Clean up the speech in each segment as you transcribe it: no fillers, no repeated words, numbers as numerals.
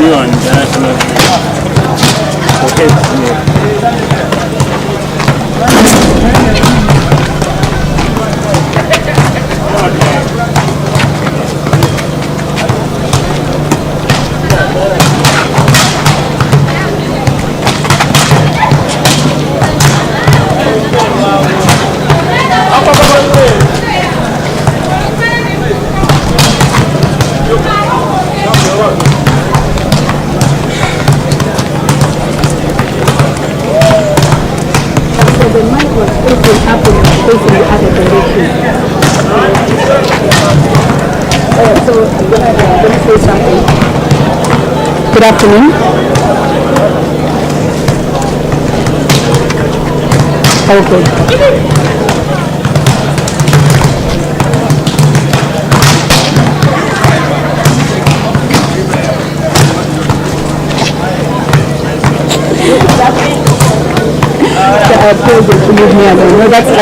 new international. Good afternoon. Okay. No, that's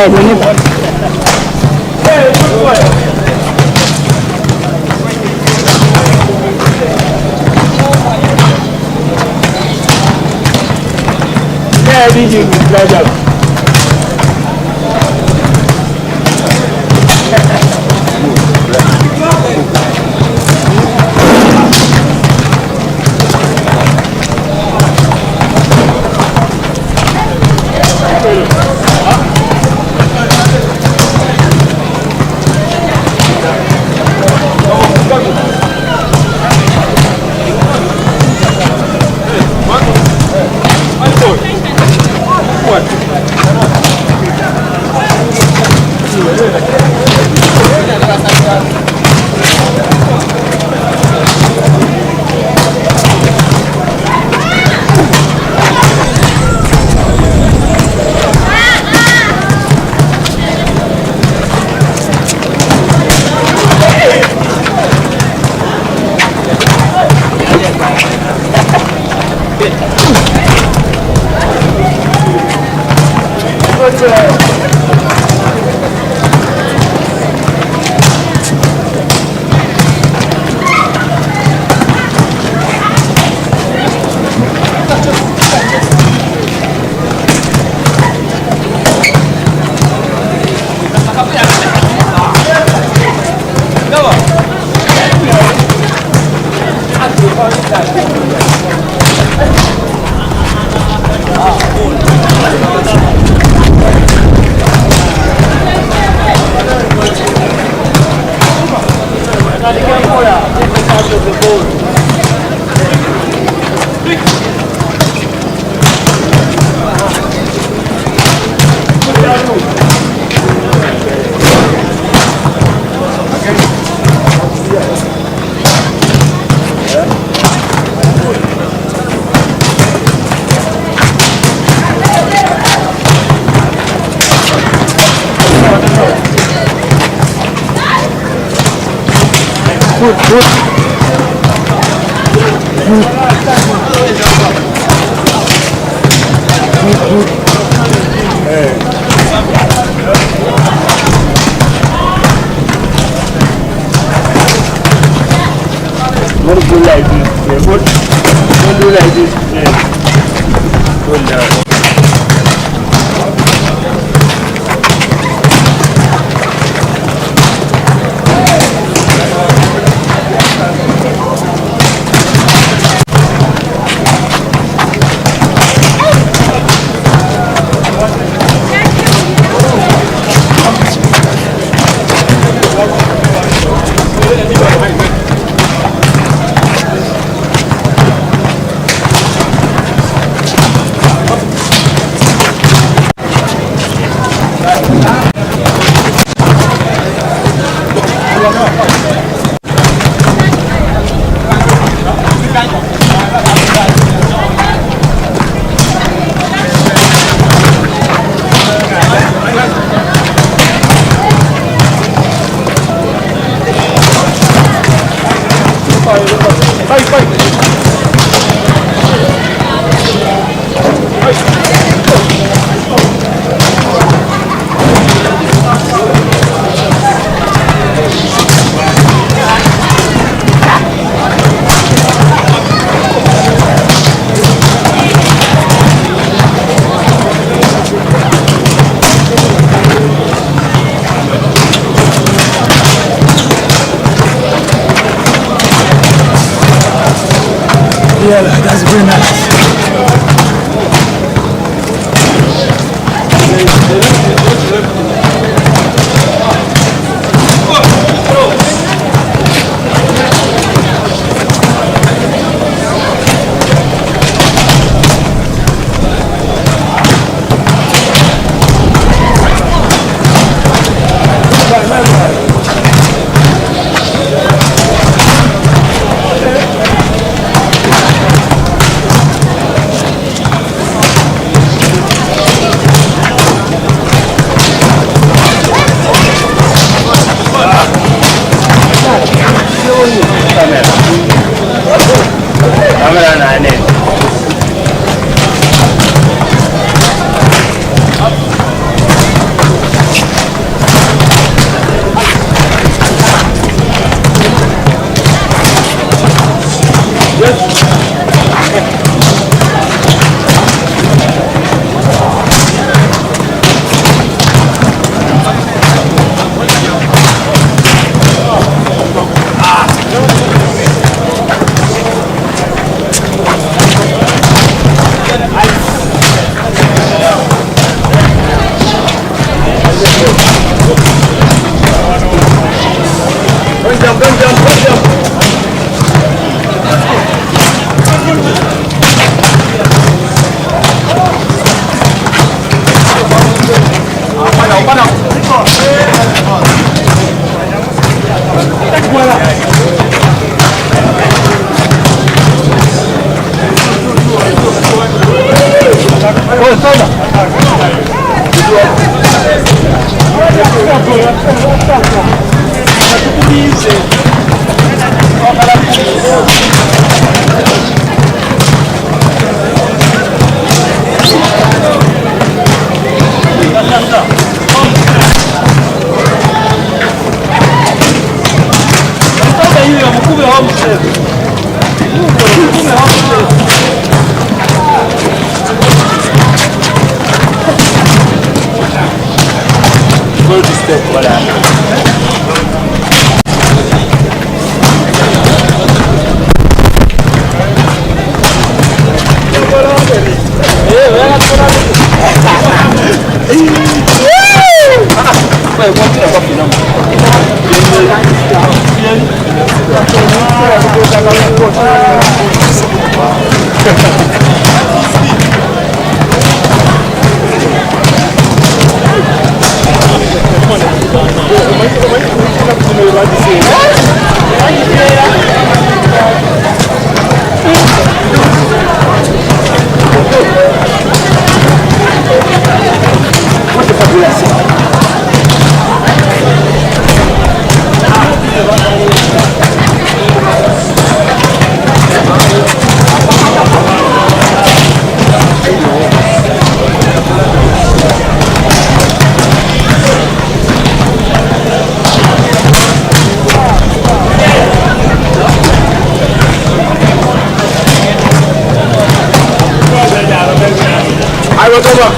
will come up.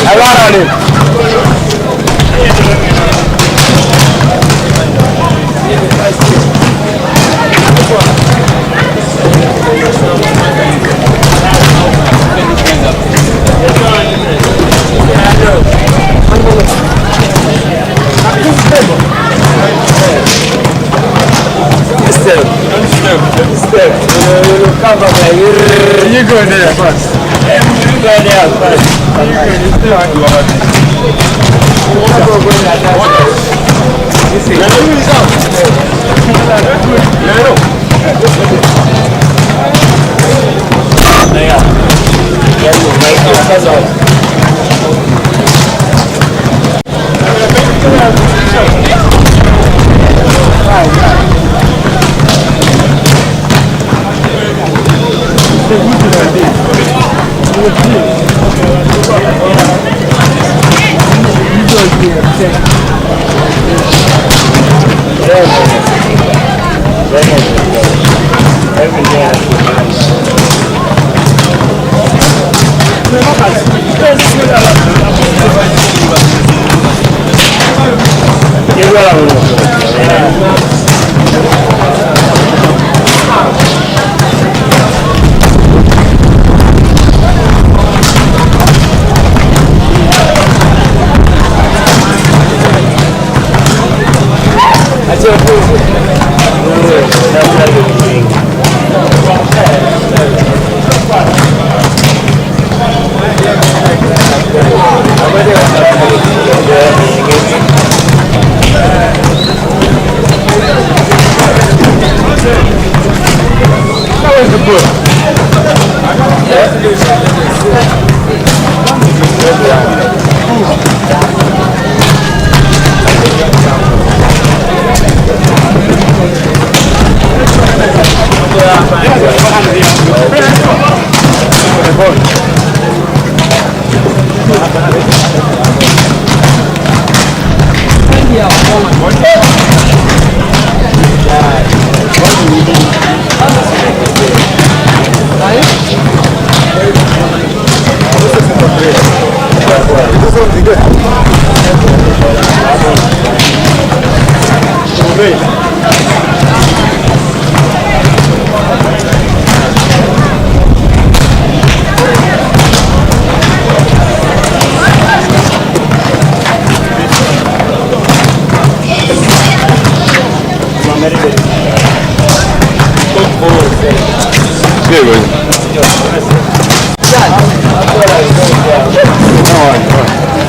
I want on him. Step. You come up here. You go there first. You go there first. You see.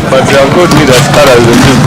But they have got me that start as a team.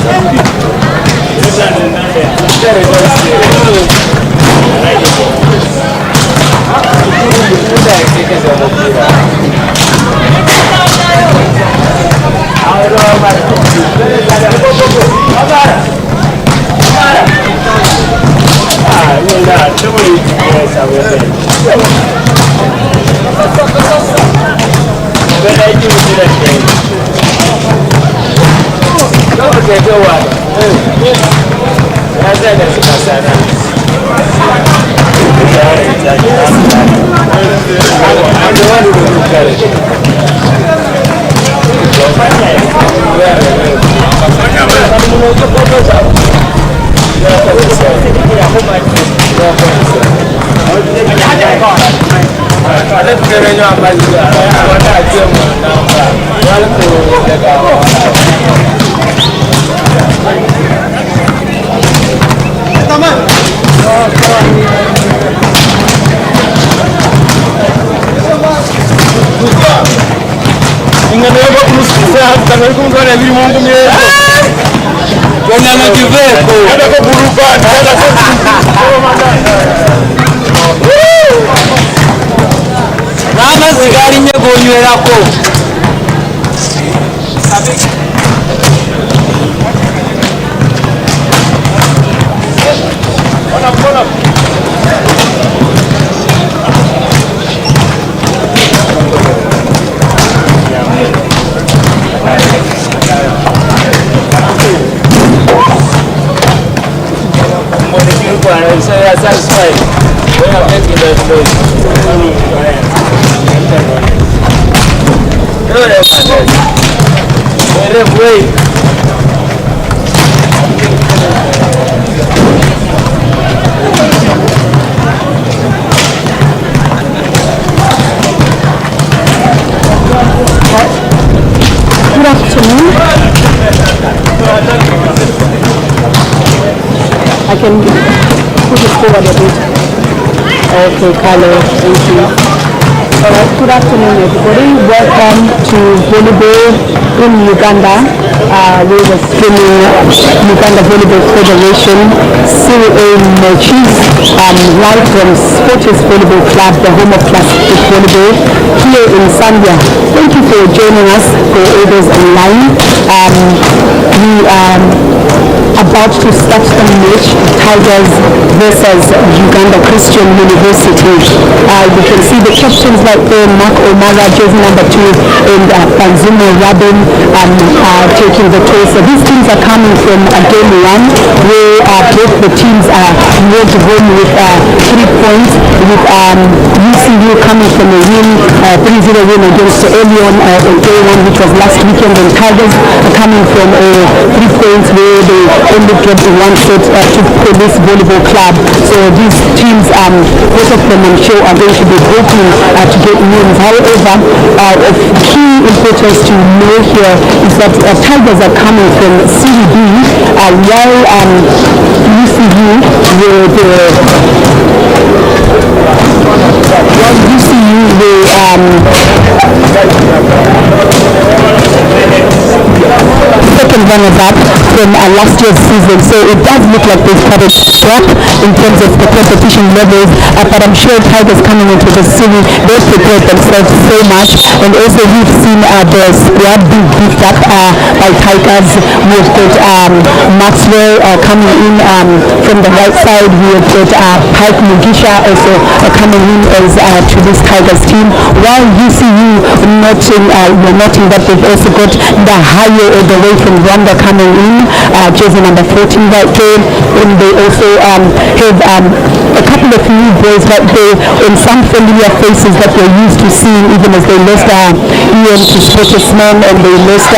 Satisfied. We are making that Good afternoon. I can put it forward a bit. Okay, Carlo, thank you. Alright, good afternoon everybody. Welcome to volleyball in Uganda. We were streaming Uganda Volleyball Federation Serie matches live from Sports Volleyball Club, the home of classic volleyball here in Zambia. Thank you for joining us for all those online. We are about to start the match, Tigers versus Uganda Christian University. You can see the captains right there, Mark Omara, jersey number 2, and Banzumo Rabin taking the toss. So these teams are coming from game 1, where both the teams went home with 3 points, with UCU coming from a win, 3-0 win against Elion in day 1, which was last weekend, and Tigers are coming from 3 points where they only dropped in 1 set to Police Volleyball Club. So these teams, both of them I'm sure are going to be hoping to get wins. However, of key importance to know here is that Tigers are coming from Serie B, while UCU second runner-up from last year's season. So it does look like they've had a drop in terms of the competition levels, but I'm sure Tigers coming into the series, they've prepared themselves so much, and also we've seen the squad being beefed up by Tigers. We've got Maxwell coming in from the right side. We've got Pike Mugisha also coming in as to this Tigers team, while UCU noting that they've also got the higher all the way from Rwanda coming in, jersey number 14 right there, and they also have a couple of new boys right there and some familiar faces that we're used to seeing, even as they lost Ian to Sportsman, and they lost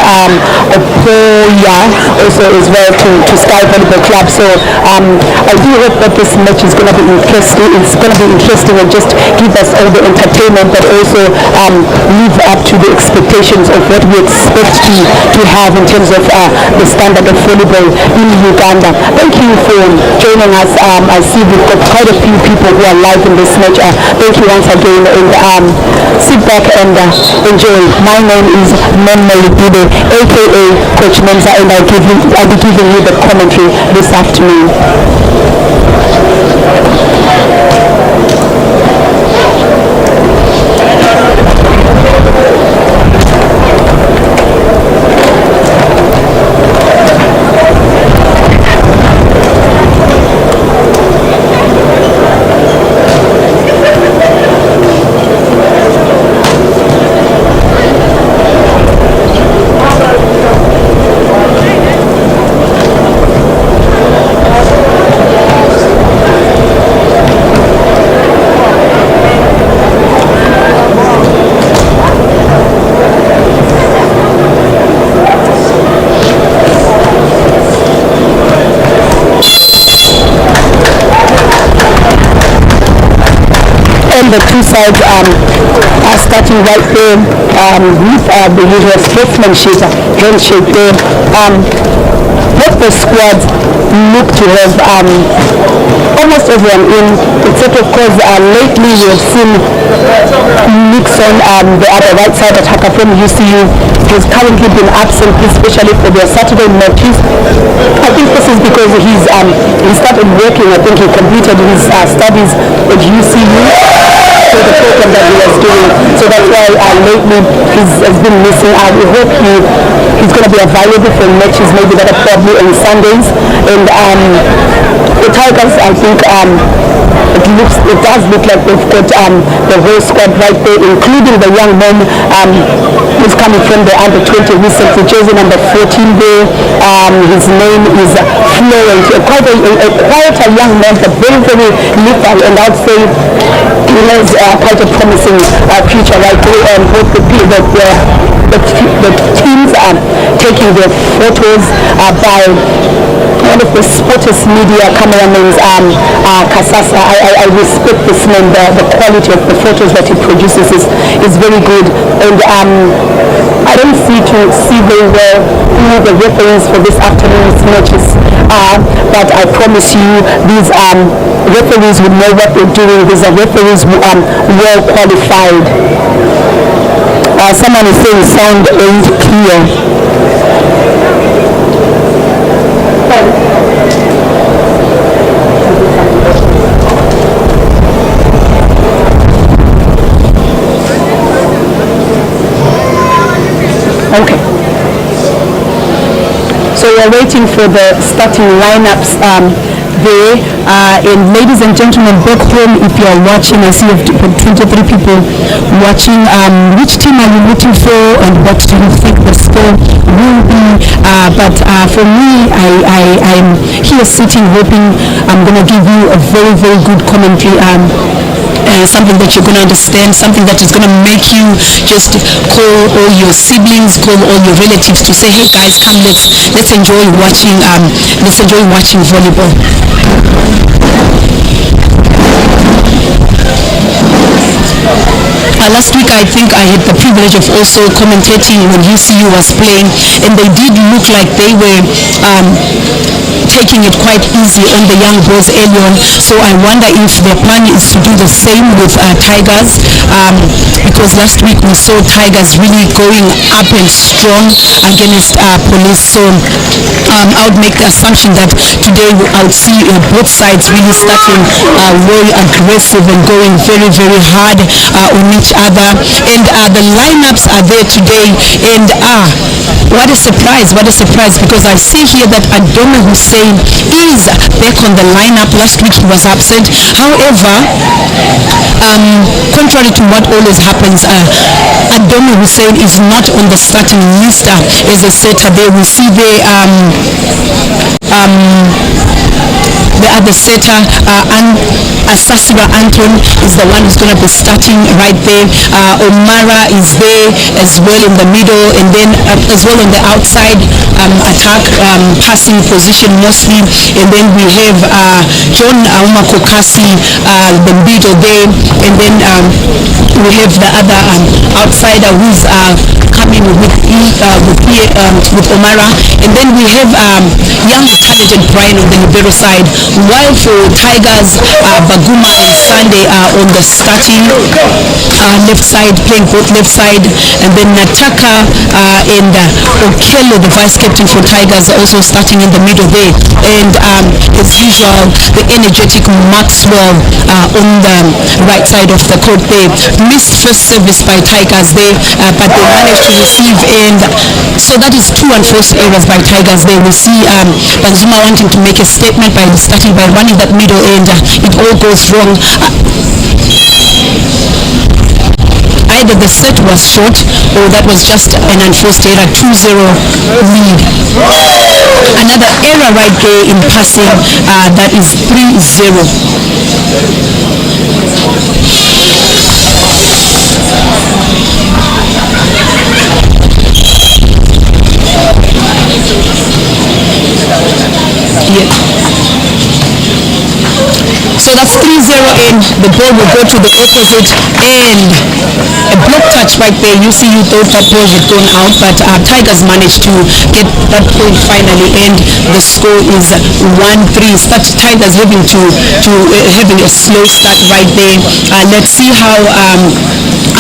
Opoya also as well to Sky Volleyball Club. So I do hope that this match is going to be interesting. It's going to be interesting and just give us all the entertainment, but also live up to the expectations of what we expect to have in terms of the standard of volleyball in Uganda. Thank you for joining us. I see we've got quite a few people who are live in this match. Thank you once again, and sit back and enjoy. My name is Menma Libido, aka Coach Menza, and I'll be giving you the commentary this afternoon. And the two sides are starting right there with the usual sportsmanship, handshake there. Both the squads look to have almost everyone in, except of course lately we have seen Nixon, the other right side attacker from UCU, has currently been absent, especially for their Saturday matches. I think this is because he started working. I think he completed his studies at UCU, so the program that he was doing. So that's why lately has been missing. We hope he's going to be available for matches maybe that are probably on Sundays. And the Tigers, I think it does look like they've got the whole squad right there, including the young man who's coming from the under-20 recently, jersey number 14 there. His name is Florent, quite a young man, but very, very lethal, and I'd say he has quite a promising future right there. And both the teams are taking their photos by one of the sportest media cameramen, Kasasa. I respect this man. The quality of the photos that he produces is very good, and I don't see very well who the referees for this afternoon's matches are, but I promise you these referees will know what they're doing. These are referees who are well qualified. Someone is saying sound ain't clear. Okay. So we're waiting for the starting lineups there. And ladies and gentlemen back home, if you are watching, I see you have 23 people watching. Which team are you rooting for, and what do you think the score will be? But for me, I'm here sitting hoping I'm going to give you a very, very good commentary. Something that you're going to understand, something that is going to make you just call all your siblings, call all your relatives to say, hey guys, come, let's enjoy watching volleyball. Last week, I think I had the privilege of also commentating when UCU was playing, and they did look like they were taking it quite easy on the young boys early on. So I wonder if their plan is to do the same with Tigers, because last week we saw Tigers really going up and strong against Police. So I would make the assumption that today I would see both sides really starting very aggressive and going very, very hard on each other. And the lineups are there today, and what a surprise, because I see here that Adome Hussein is back on the lineup. Last week he was absent. However, contrary to what always happens, Adome Hussein is not on the starting list as a setter. There we see the other setter, Asasura Anton, is the one who's going to be starting right there. Omara is there as well in the middle, and then as well on the outside attack, passing position mostly. And then we have John Umakokasi, the middle there, and then we have the other outsider who's coming with Omara, and then we have young talented Brian on the libero side, while for Tigers, Baguma and Sunday are on the starting left side, playing both left side, and then Nataka and Okello, the vice captain for Tigers, are also starting in the middle there. And as usual, the energetic Maxwell on the right side of the court there. Missed first service by Tigers there, but they managed to receive, and so that is 2 unforced errors by Tigers there. We see Banzuma wanting to make a statement by starting by running that middle, and it all goes wrong. Either the set was short or that was just an unforced error. 2-0 lead. Another error right there in passing, that is 3-0. So that's 3-0, and the ball will go to the opposite, and a block touch right there. You see, you thought that ball had gone out, but Tigers managed to get that point finally, and the score is 1-3. Start Tigers having a slow start right there. Let's see how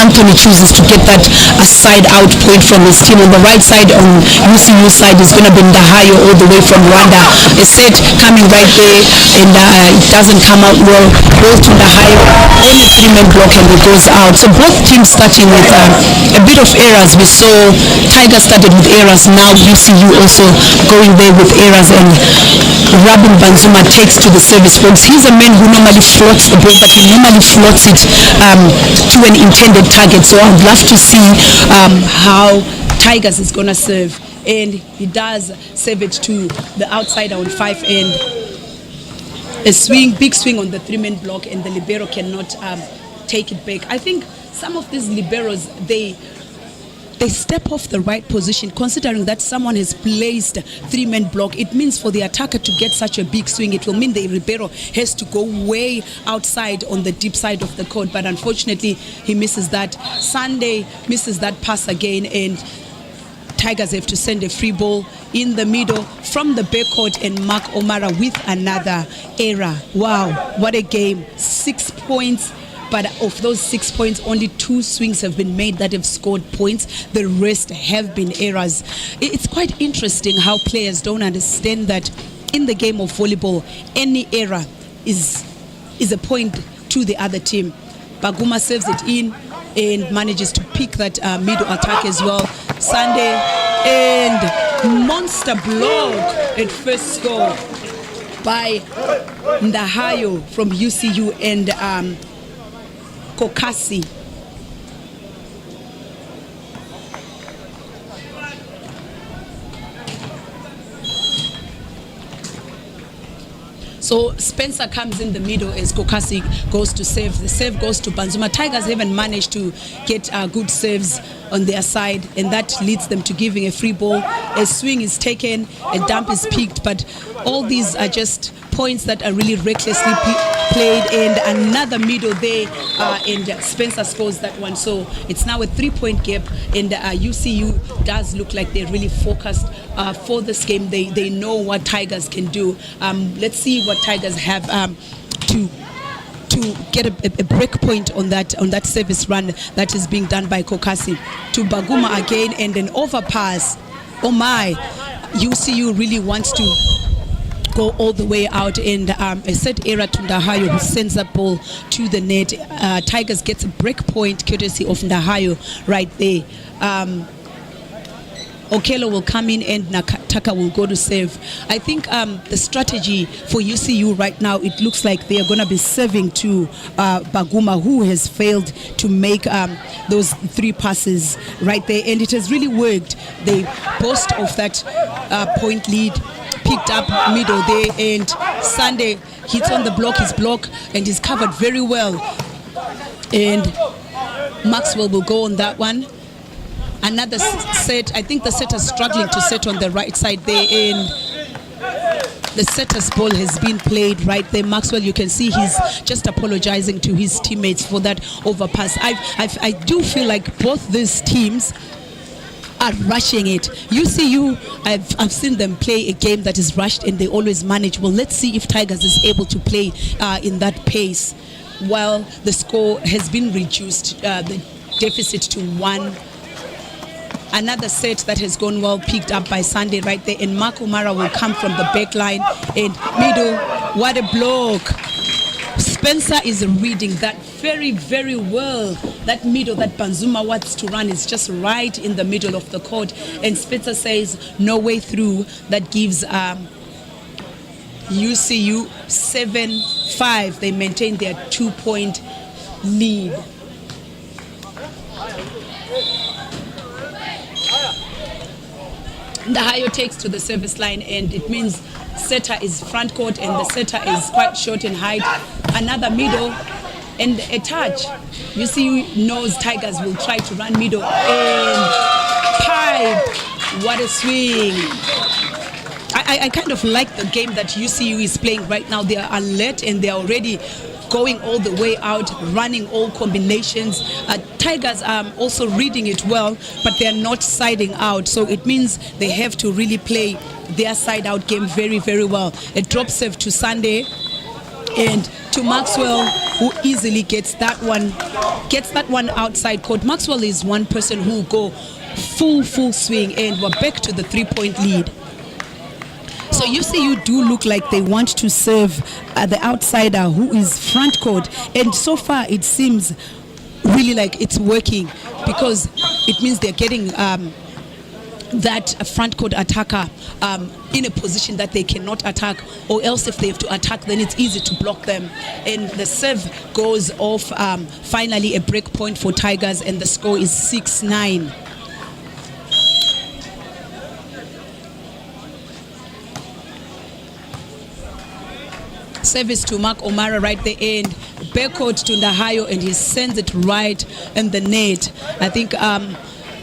Anthony chooses to get that side out point from his team. On the right side, on UCU side, is going to be Ndahayo all the way from Rwanda. A set coming right there, and it doesn't come out well. Ball to Ndahayo, only 3-man block, and it goes out. So both teams starting with a bit of errors. We saw Tiger started with errors. Now UCU also going there with errors, and Rabin Banzuma takes to the service box. He's a man who normally floats the ball, but he normally floats it to an intended target. So I'd love to see how Tigers is going to serve. And he does serve it to the outsider on 5, and a swing, big swing on the 3-man block, and the libero cannot take it back. I think some of these liberos, they step off the right position, considering that someone has placed 3-man block. It means for the attacker to get such a big swing, it will mean the libero has to go way outside on the deep side of the court, but unfortunately he misses that. Sunday misses that pass again, and Tigers have to send a free ball in the middle from the backcourt, and Mark O'Mara with another error. Wow, what a game. 6 points. But of those 6 points, only 2 swings have been made that have scored points. The rest have been errors. It's quite interesting how players don't understand that in the game of volleyball, any error is a point to the other team. Baguma serves it in and manages to pick that middle attack as well. Sunday, and monster block at first score by Ndahayo from UCU and Kokasi. So Spencer comes in the middle as Kokasi goes to serve. The serve goes to Banzuma. Tigers haven't managed to get good serves on their side, and that leads them to giving a free ball. A swing is taken, a dump is picked, but all these are just points that are really recklessly played, and another middle there, and Spencer scores that one. So it's now a 3-point gap, and UCU does look like they're really focused for this game. They know what Tigers can do. Let's see what Tigers have to get a break point on that service run that is being done by Kokasi to Baguma again, and an overpass. Oh my, UCU really wants to go all the way out, and a set error to Ndahayo, who sends that ball to the net. Tigers gets a break point courtesy of Ndahayo right there. Okello will come in and Nakataka will go to serve. I think the strategy for UCU right now, it looks like they are going to be serving to Baguma, who has failed to make those 3 passes right there, and it has really worked. They boast of that point lead, picked up middle there, and Sunday hits on the block, his block, and he's covered very well, and Maxwell will go on that one. Another set. I think the setter is struggling to set on the right side there, and the setter's ball has been played right there. Maxwell, you can see he's just apologizing to his teammates for that overpass. I do feel like both these teams are rushing it. UCU, I've seen them play a game that is rushed and they always manage. Well, let's see if Tigers is able to play in that pace. While the score has been reduced, the deficit to 1. Another set that has gone well, picked up by Sunday right there, and Mark O'Mara will come from the back line and middle. What a block. Spencer is reading that very, very well. That middle that Banzuma wants to run is just right in the middle of the court, and Spencer says no way through. That gives UCU 7-5. They maintain their 2-point lead. Ndahayo takes to the service line, and it means setter is front court, and the setter is quite short in height. Another middle and a touch. UCU knows Tigers will try to run middle, and pipe. What a swing. I kind of like the game that UCU is playing right now. They are alert and they are already going all the way out, running all combinations. Tigers are also reading it well, but they are not siding out. So it means they have to really play their side out game very, very well. A drop serve to Sunday. And to Maxwell, who easily gets that one outside court. Maxwell is one person who will go full swing, and we're back to the 3-point lead. So you see, you do look like they want to serve the outsider who is front court, and so far it seems really like it's working, because it means they're getting that front court attacker in a position that they cannot attack, or else if they have to attack, then it's easy to block them. And the serve goes off. Finally a break point for Tigers, and the score is 6-9. Service to Mark O'Mara right the end, backcourt to Ndahayo, and he sends it right in the net. I think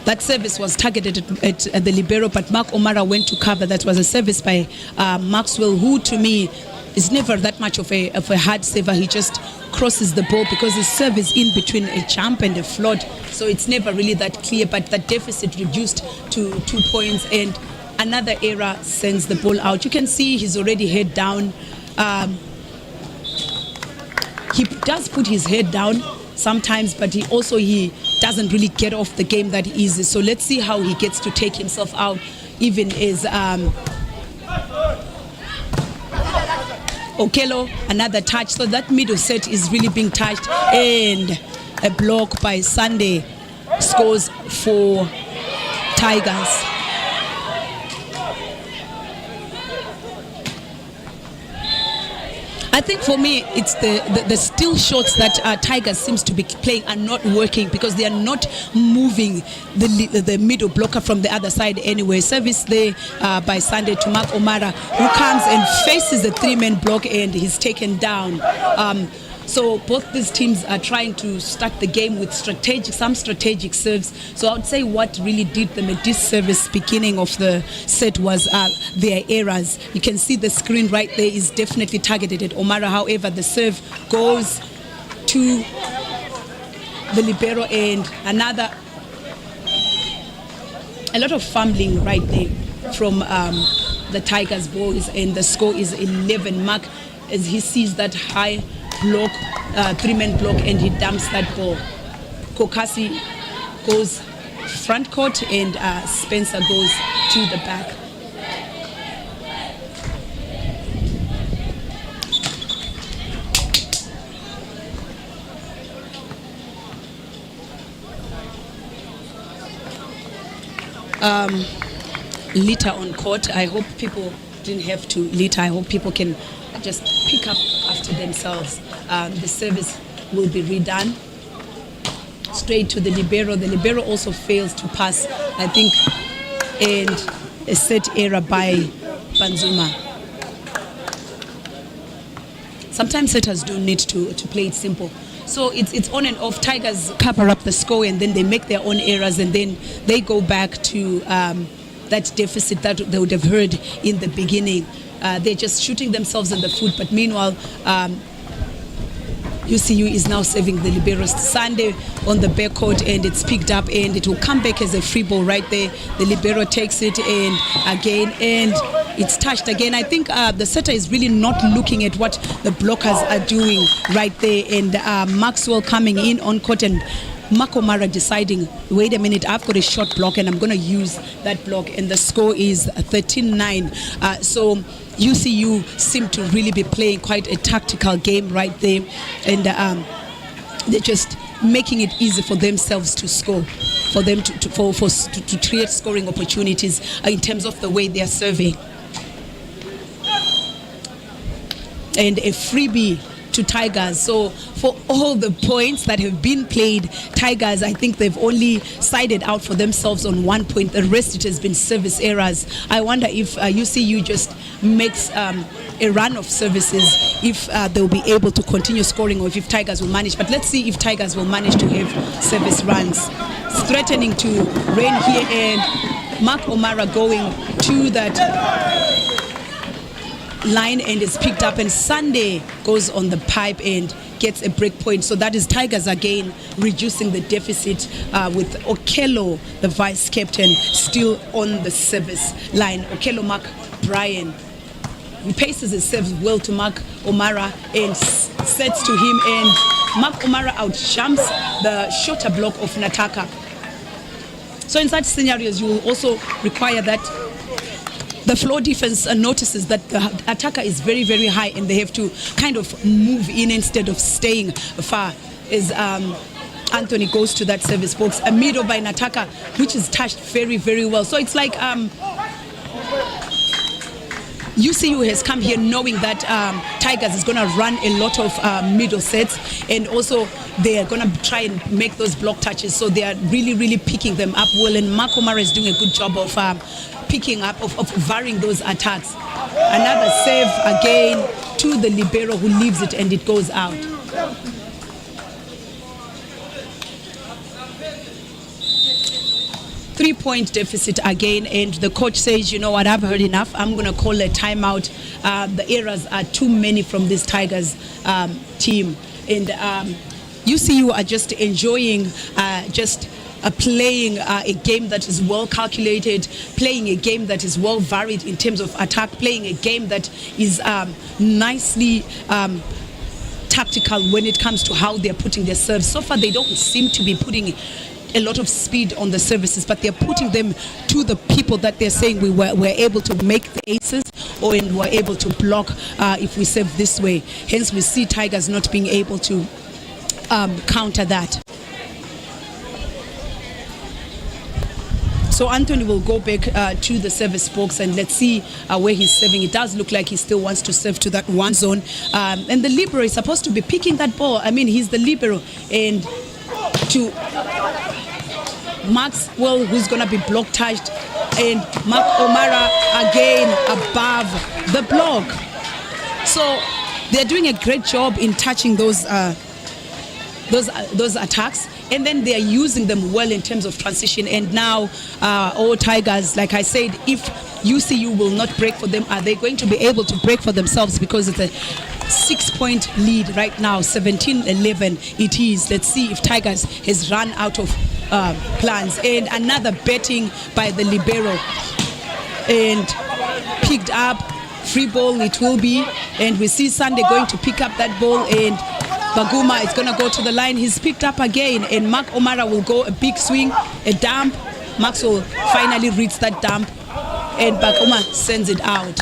that service was targeted at the libero, but Mark O'Mara went to cover. That was a service by Maxwell, who to me is never that much of a hard saver. He just crosses the ball because his serve is in between a jump and a float, so it's never really that clear. But that deficit reduced to 2 points, and another error sends the ball out. You can see he's already head down. He does put his head down sometimes, but he doesn't really get off the game that easy. So let's see how he gets to take himself out, even as Okello, another touch. So that middle set is really being touched, and a block by Sunday scores for Tigers. I think for me, it's the still shots that Tigers seems to be playing are not working, because they are not moving the middle blocker from the other side anyway. Service there by Sunday to Mark O'Mara, who comes and faces the 3-man block, and he's taken down. So both these teams are trying to start the game with some strategic serves. So I would say what really did them a disservice beginning of the set was their errors. You can see the screen right there is definitely targeted at O'Mara. However, the serve goes to the libero, and a lot of fumbling right there from the Tigers boys, and the score is 11. Mark, as he sees that high block, 3-man block, and he dumps that ball. Kokasi goes front court, and Spencer goes to the back. Litter on court. I hope people didn't have to litter. I hope people can just pick up after themselves. The service will be redone straight to the libero. The libero also fails to pass, I think, and a set error by Banzuma. Sometimes setters do need to play it simple. So it's on and off. Tigers cover up the score, and then they make their own errors, and then they go back to that deficit that they would have heard in the beginning. They're just shooting themselves in the foot, but meanwhile, UCU is now serving the liberos. Sunday on the backcourt, and it's picked up, and it will come back as a free ball right there. The libero takes it, and again, and it's touched again. I think the setter is really not looking at what the blockers are doing right there, and Maxwell coming in on court, and Mark O'Mara deciding, wait a minute, I've got a short block and I'm going to use that block, and the score is 13-9. So UCU seem to really be playing quite a tactical game right there, and they're just making it easy for themselves to score, for them to create scoring opportunities in terms of the way they are serving. And a freebie to Tigers. So for all the points that have been played, Tigers, I think they've only sided out for themselves on 1 point. The rest, it has been service errors. I wonder if UCU just makes a run of services, if they'll be able to continue scoring, or if Tigers will manage. But let's see if Tigers will manage to have service runs. It's threatening to rain here, and Mark O'Mara going to that line, and is picked up, and Sunday goes on the pipe and gets a break point. So that is Tigers again reducing the deficit, with Okello, the vice captain, still on the service line. Okello Mark Brian. he paces his serve well to Mark O'Mara and sets to him, and Mark O'Mara outjumps the shorter block of Nataka. So in such scenarios, you will also require that the floor defense notices that the attacker is very, very high, and they have to kind of move in instead of staying far as Anthony goes to that service box. A middle by Nataka, which is touched very, very well. So it's like UCU has come here knowing that Tigers is going to run a lot of middle sets, and also they are going to try and make those block touches. So they are really, really picking them up well, and Mark O'Mara is doing a good job of picking up, of varying those attacks. Another save again to the libero, who leaves it and it goes out. Three-point deficit again, and the coach says, you know what, I've heard enough. I'm going to call a timeout. The errors are too many from this Tigers team, and UCU are just enjoying playing a game that is well calculated, playing a game that is well varied in terms of attack, playing a game that is nicely tactical when it comes to how they're putting their serves. So far, they don't seem to be putting a lot of speed on the services, but they're putting them to the people that they're saying we're able to make the aces, or we're able to block if we serve this way. Hence, we see Tigers not being able to counter that. So Anthony will go back to the service box, and let's see where he's serving. It does look like he still wants to serve to that one zone. And the libero is supposed to be picking that ball. I mean, he's the libero. And to Maxwell, who's going to be block touched. And Mark O'Mara again above the block. So they're doing a great job in touching those attacks, and then they are using them well in terms of transition. And now all Tigers, like I said, if UCU will not break for them, are they going to be able to break for themselves? Because it's a 6-point lead right now, 17-11 it is. Let's see if Tigers has run out of plans. And another betting by the libero, and picked up. Free ball it will be, and we see Sunday going to pick up that ball, and Baguma is going to go to the line. He's picked up again, and Mark O'Mara will go a big swing, a dump. Maxwell finally reads that dump, and Baguma sends it out.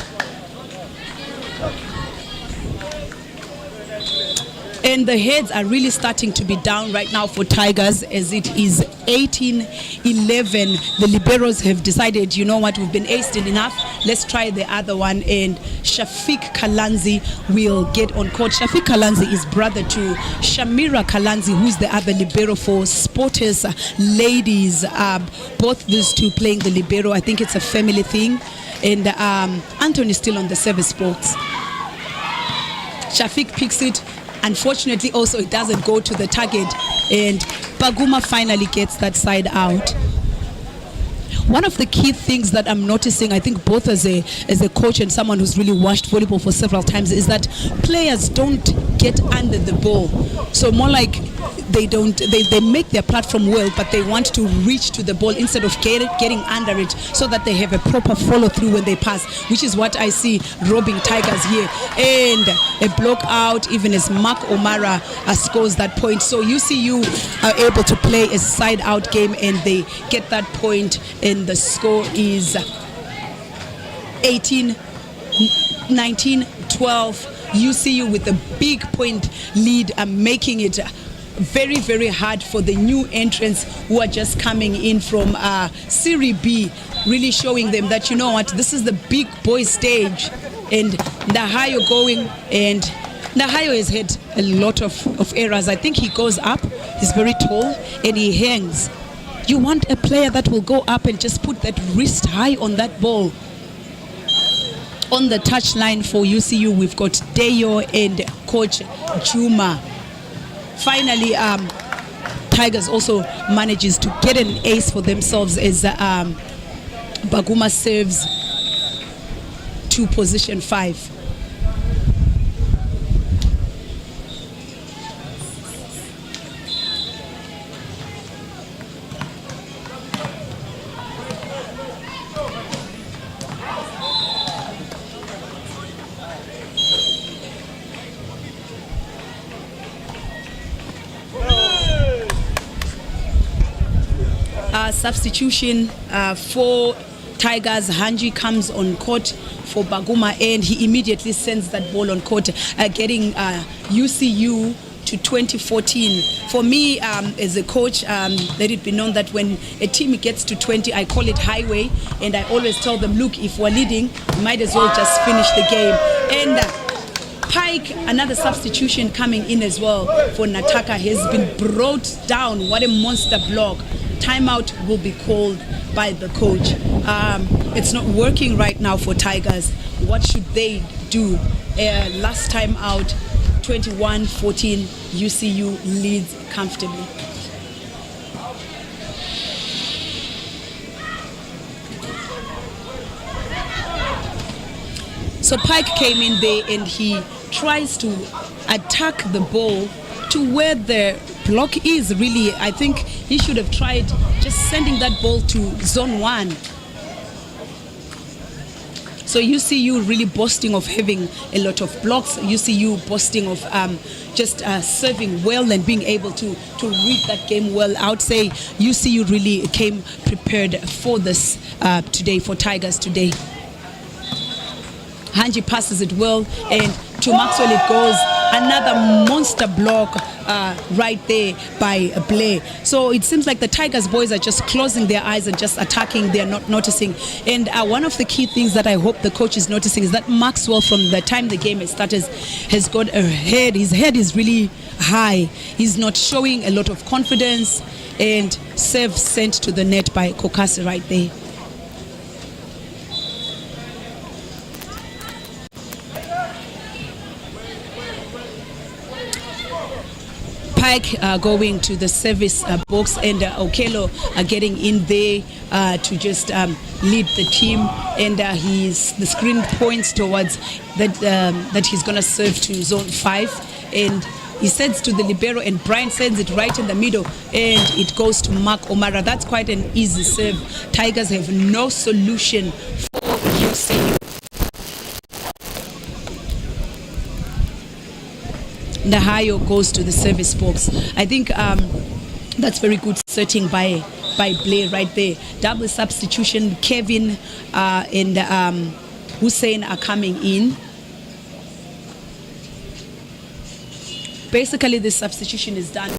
And the heads are really starting to be down right now for Tigers, as it is 18-11. The liberos have decided, you know what, we've been aced enough. Let's try the other one. And Shafiq Kalanzi will get on court. Shafiq Kalanzi is brother to Shamira Kalanzi, who's the other libero for Sporters Ladies. Both these two playing the libero. I think it's a family thing. And Anthony is still on the service box. Shafiq picks it. Unfortunately, also, it doesn't go to the target, and Baguma finally gets that side out. One of the key things that I'm noticing, I think both as a coach and someone who's really watched volleyball for several times, is that players don't get under the ball. So more like they make their platform well, but they want to reach to the ball instead of getting under it, so that they have a proper follow through when they pass, which is what I see robbing Tigers here. And a block out, even as Mark O'Mara scores that point. So UCU are able to play a side out game, and they get that point, and the score is 19-12. UCU with a big point lead, making it very, very hard for the new entrants who are just coming in from Serie B, really showing them that, you know what, this is the big boy stage. And Ndahayo going, and Ndahayo has had a lot of errors. I think he goes up, he's very tall, and he hangs. You want a player that will go up and just put that wrist high on that ball. On the touchline for UCU, we've got Deyo and Coach Juma. Finally, Tigers also manages to get an ace for themselves, as Baguma serves to position 5. substitution for Tigers. Hanji comes on court for Baguma, and he immediately sends that ball on court, getting UCU to 2014. For me, as a coach, let it be known that when a team gets to 20, I call it highway, and I always tell them, look, if we're leading, we might as well just finish the game. And Pike, another substitution coming in as well for Nataka, has been brought down. What a monster block. Timeout will be called by the coach. It's not working right now for Tigers. What should they do? Last time out, 21-14, UCU leads comfortably. So Pike came in there and he tries to attack the ball to where the block is. Really, I think he should have tried just sending that ball to zone 1. So UCU really boasting of having a lot of blocks. UCU boasting of just serving well and being able to read that game well. I would say UCU really came prepared for this today, for Tigers today. Hanji passes it well, and to Maxwell it goes. Another monster block right there by Blair. So it seems like the Tigers boys are just closing their eyes and just attacking. They're not noticing. And one of the key things that I hope the coach is noticing is that Maxwell, from the time the game has started, has got a head. His head is really high. He's not showing a lot of confidence. And serve sent to the net by Kokasi right there. Pike going to the service box, and Okello getting in there to just lead the team, and the screen points towards that he's going to serve to zone 5, and he sends to the libero, and Brian sends it right in the middle, and it goes to Mark O'Mara. That's quite an easy serve. Tigers have no solution for UCU. Nahayo goes to the service box. I think that's very good setting by Blair right there. Double substitution. Kevin and Hussein are coming in. Basically, this substitution is done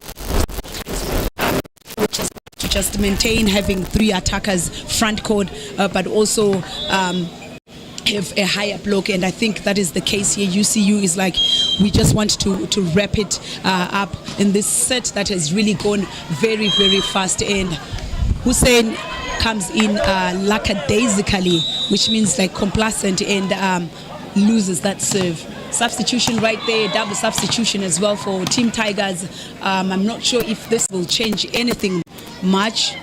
to just maintain having 3 attackers front court, but also have a higher block, and I think that is the case here. UCU is like, we just want to wrap it up in this set that has really gone very, very fast, and Hussein comes in lackadaisically, which means like complacent, and loses that serve. Substitution right there, double substitution as well for Team Tigers. I'm not sure if this will change anything much.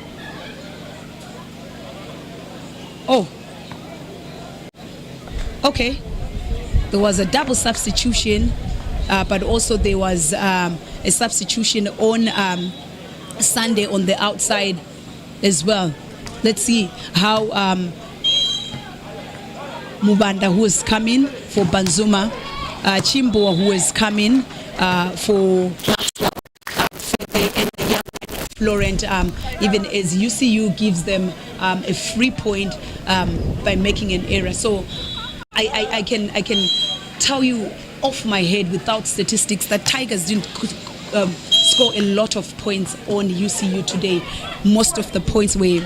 Oh, okay, there was a double substitution, but also there was a substitution on Sunday on the outside as well. Let's see how Mubanda, who is coming for Banzuma, Chimbo, who is coming for Florent, even as UCU gives them a free point by making an error. So I can tell you off my head without statistics that Tigers didn't score a lot of points on UCU today. Most of the points were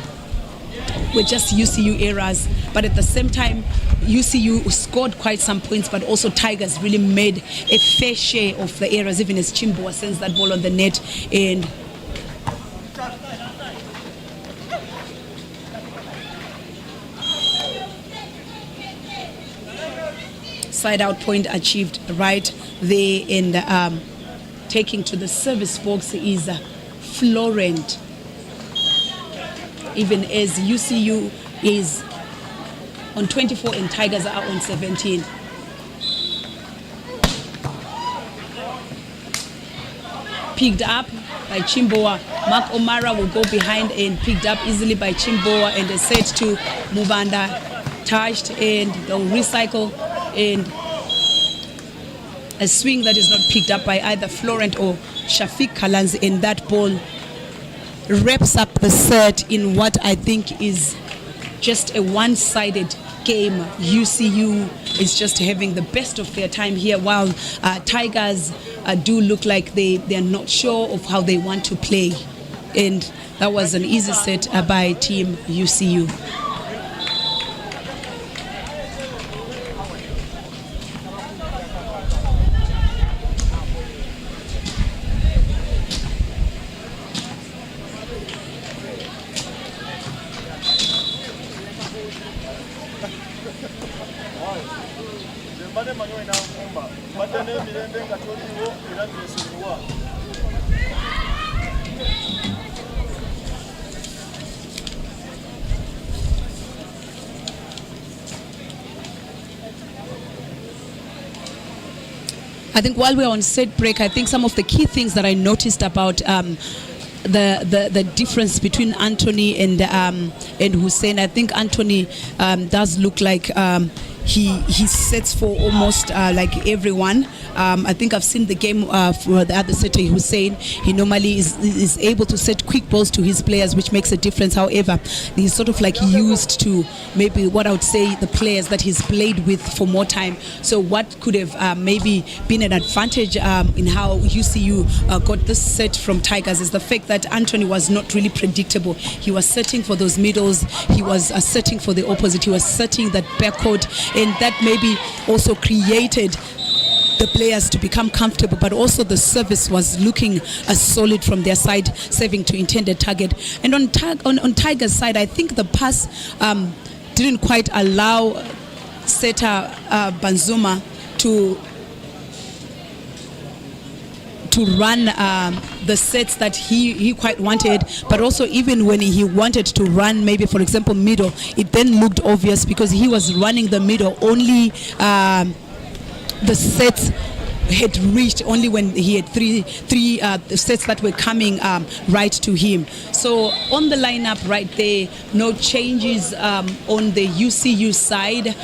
just UCU errors, but at the same time UCU scored quite some points, but also Tigers really made a fair share of the errors, even as Chimbo sends that ball on the net, and side out point achieved right there. And taking to the service box is Florent, even as UCU is on 24 and Tigers are on 17. Picked up by Chimboa. Mark O'Mara will go behind and picked up easily by Chimboa, and a set to Mubanda, touched, and they'll recycle, and a swing that is not picked up by either Florent or Shafiq Kalanzi, and that ball wraps up the set in what I think is just a one-sided game. UCU is just having the best of their time here, while Tigers do look like they're not sure of how they want to play. And that was an easy set by Team UCU. I think while we're on set break, I think some of the key things that I noticed about the difference between Anthony and Hussein. I think Anthony does look like he sets for almost like everyone. I think I've seen the game for the other setter, Hussein. He normally is able to set quick balls to his players, which makes a difference. However, he's sort of like used to maybe what I would say the players that he's played with for more time. So what could have maybe been an advantage in how UCU got this set from Tigers is the fact that Anthony was not really predictable. He was setting for those middles. He was setting for the opposite. He was setting that backcourt, and that maybe also created the players to become comfortable, but also the service was looking solid from their side, serving to intended target. And on Tiger's side, I think the pass didn't quite allow setter Banzuma to run the sets that he quite wanted, but also even when he wanted to run maybe, for example, middle, it then looked obvious because he was running the middle only the sets had reached only when he had three sets that were coming right to him. So on the lineup right there, no changes on the UCU side.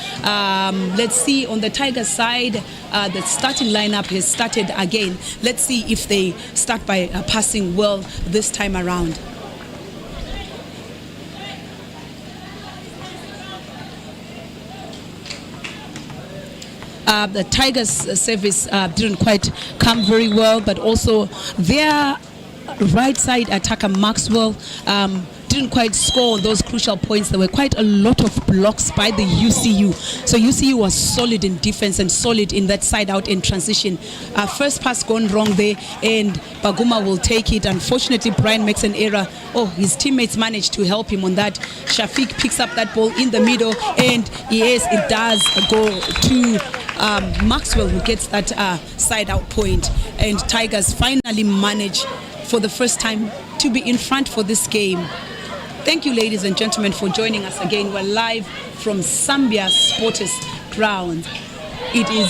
Let's see on the Tiger side, the starting lineup has started again. Let's see if they start by passing well this time around. The Tigers service didn't quite come very well, but also their right side attacker Maxwell didn't quite score those crucial points. There were quite a lot of blocks by the UCU. So UCU was solid in defense and solid in that side out in transition. First pass gone wrong there, and Baguma will take it. Unfortunately, Brian makes an error. Oh, his teammates managed to help him on that. Shafiq picks up that ball in the middle, and yes, it does go to Maxwell, who gets that side out point. And Tigers finally manage for the first time to be in front for this game. Thank you, ladies and gentlemen, for joining us again. We're live from NSAMBYA Sports Ground. It is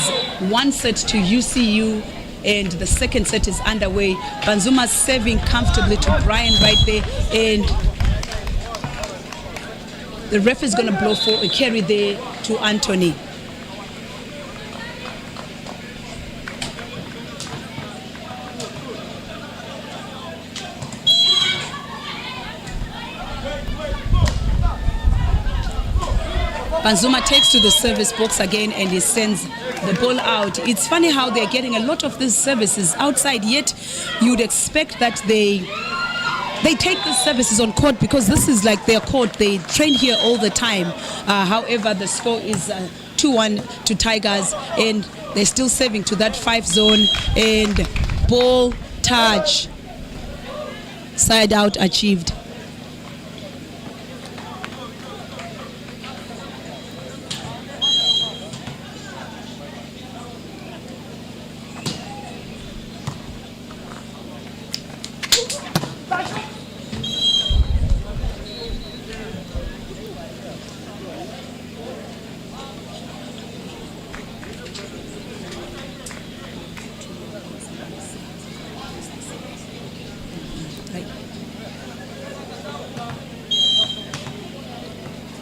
one set to UCU, and the second set is underway. Banzuma serving comfortably to Brian right there, and the ref is going to blow for a carry there to Anthony. Banzuma takes to the service box again, and he sends the ball out. It's funny how they're getting a lot of these services outside, yet you'd expect that they take these services on court because this is like their court. They train here all the time. However, the score is 2-1 to Tigers, and they're still serving to that 5 zone, and ball touch, side out achieved.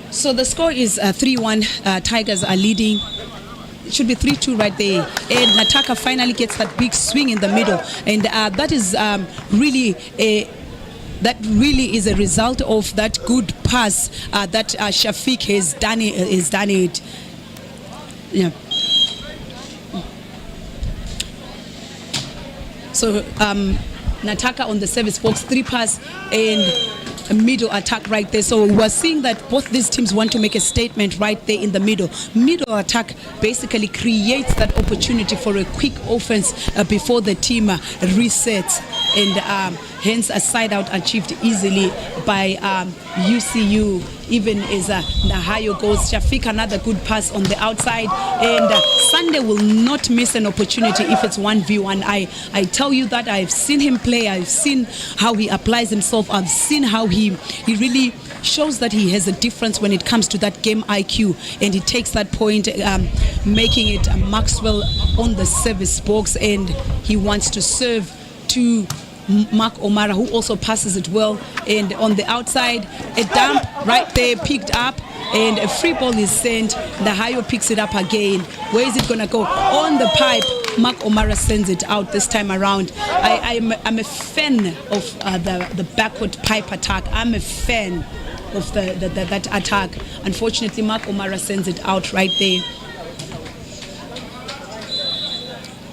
So the score is 3-1. Tigers are leading. It should be 3-2 right there. And Nataka finally gets that big swing in the middle. And that is really that really is a result of that good pass that Shafiq has done it. Yeah. So Nataka on the service box, 3 pass and a middle attack right there. So we're seeing that both these teams want to make a statement right there in the middle. Middle attack basically creates that opportunity for a quick offense before the team resets, and hence a side out achieved easily by UCU. Even as Nahayo goes, Shafiq another good pass on the outside, and Sunday will not miss an opportunity if it's 1v1. I tell you that I've seen him play, I've seen how he applies himself, I've seen how he really shows that he has a difference when it comes to that game IQ, and he takes that point, making it Maxwell on the service box, and he wants to serve to Mark O'Mara, who also passes it well, and on the outside a dump right there picked up, and a free ball is sent. Nahayo picks it up again. Where is it gonna go? On the pipe. Mark O'Mara sends it out this time around. I'm a fan of the backward pipe attack. I'm a fan of that attack. Unfortunately, Mark O'Mara sends it out right there.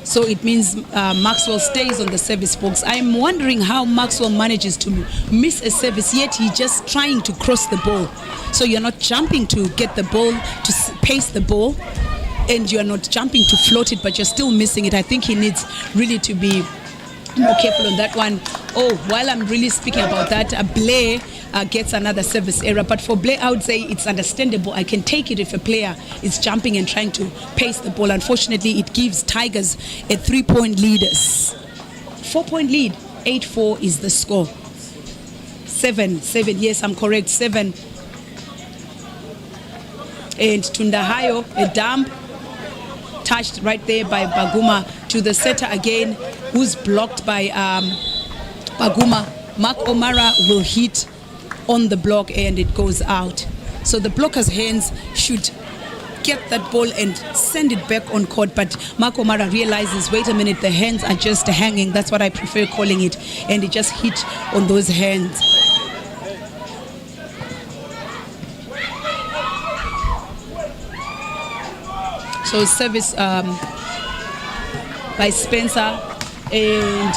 So it means Maxwell stays on the service box. I'm wondering how Maxwell manages to miss a service, yet he's just trying to cross the ball. So you're not jumping to get the ball, to pace the ball, and you're not jumping to float it, but you're still missing it. I think he needs really to be more careful on that one. Oh, while I'm really speaking about that, Blair gets another service error. But for Blair, I would say it's understandable. I can take it if a player is jumping and trying to pace the ball. Unfortunately, it gives Tigers a 3-point lead. 4-point lead. 8-4 is the score. 7, yes, I'm correct, 7. And Tundahayo, a dump, touched right there by Baguma to the setter again, who's blocked by Baguma. Mark O'Mara will hit on the block and it goes out. So the blocker's hands should get that ball and send it back on court, but Mark O'Mara realizes, wait a minute, the hands are just hanging. That's what I prefer calling it, and it just hit on those hands. So service by Spencer, and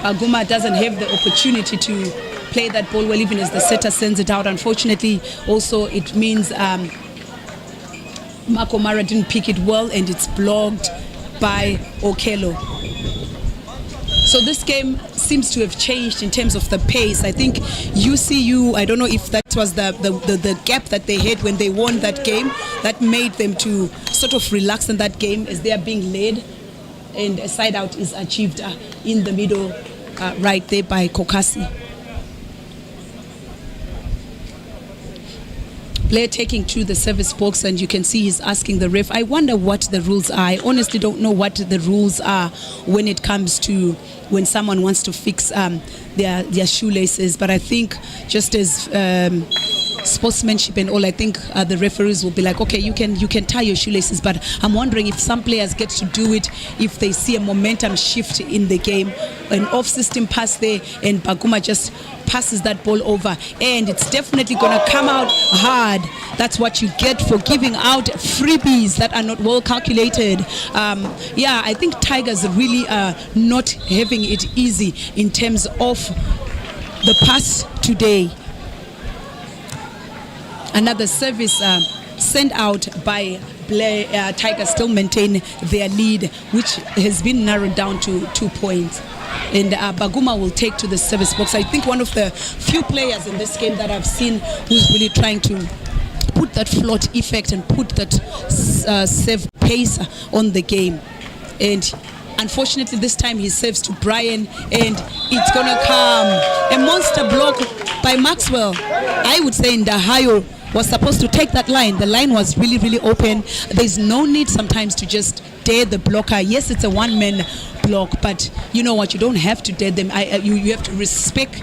Baguma doesn't have the opportunity to play that ball well, even as the setter sends it out. Unfortunately, also it means Mark O'Mara didn't pick it well, and it's blocked by Okello. So this game seems to have changed in terms of the pace. I think UCU, I don't know if that was the gap that they had when they won that game that made them to sort of relax in that game as they are being led, and a side out is achieved in the middle right there by Kokasi. Player taking to the service box, and you can see he's asking the ref. I wonder what the rules are. I honestly don't know what the rules are when it comes to when someone wants to fix their shoelaces. But I think just as sportsmanship and all, I think the referees will be like, okay, you can tie your shoelaces. But I'm wondering if some players get to do it if they see a momentum shift in the game, an off-system pass there, and Baguma just passes that ball over, and it's definitely going to come out hard. That's what you get for giving out freebies that are not well calculated. Yeah, I think Tigers really are not having it easy in terms of the pass today. Another service sent out by Blair. Tigers still maintain their lead, which has been narrowed down to 2 points. And Baguma will take to the service box. I think one of the few players in this game that I've seen who's really trying to put that float effect and put that serve pace on the game. And unfortunately, this time he serves to Brian, and it's going to come. A monster block by Maxwell. I would say Ndahayo was supposed to take that line. The line was really, really open. There's no need sometimes to just dare the blocker. Yes, it's a one-man block, but you know what? You don't have to dare them. You have to respect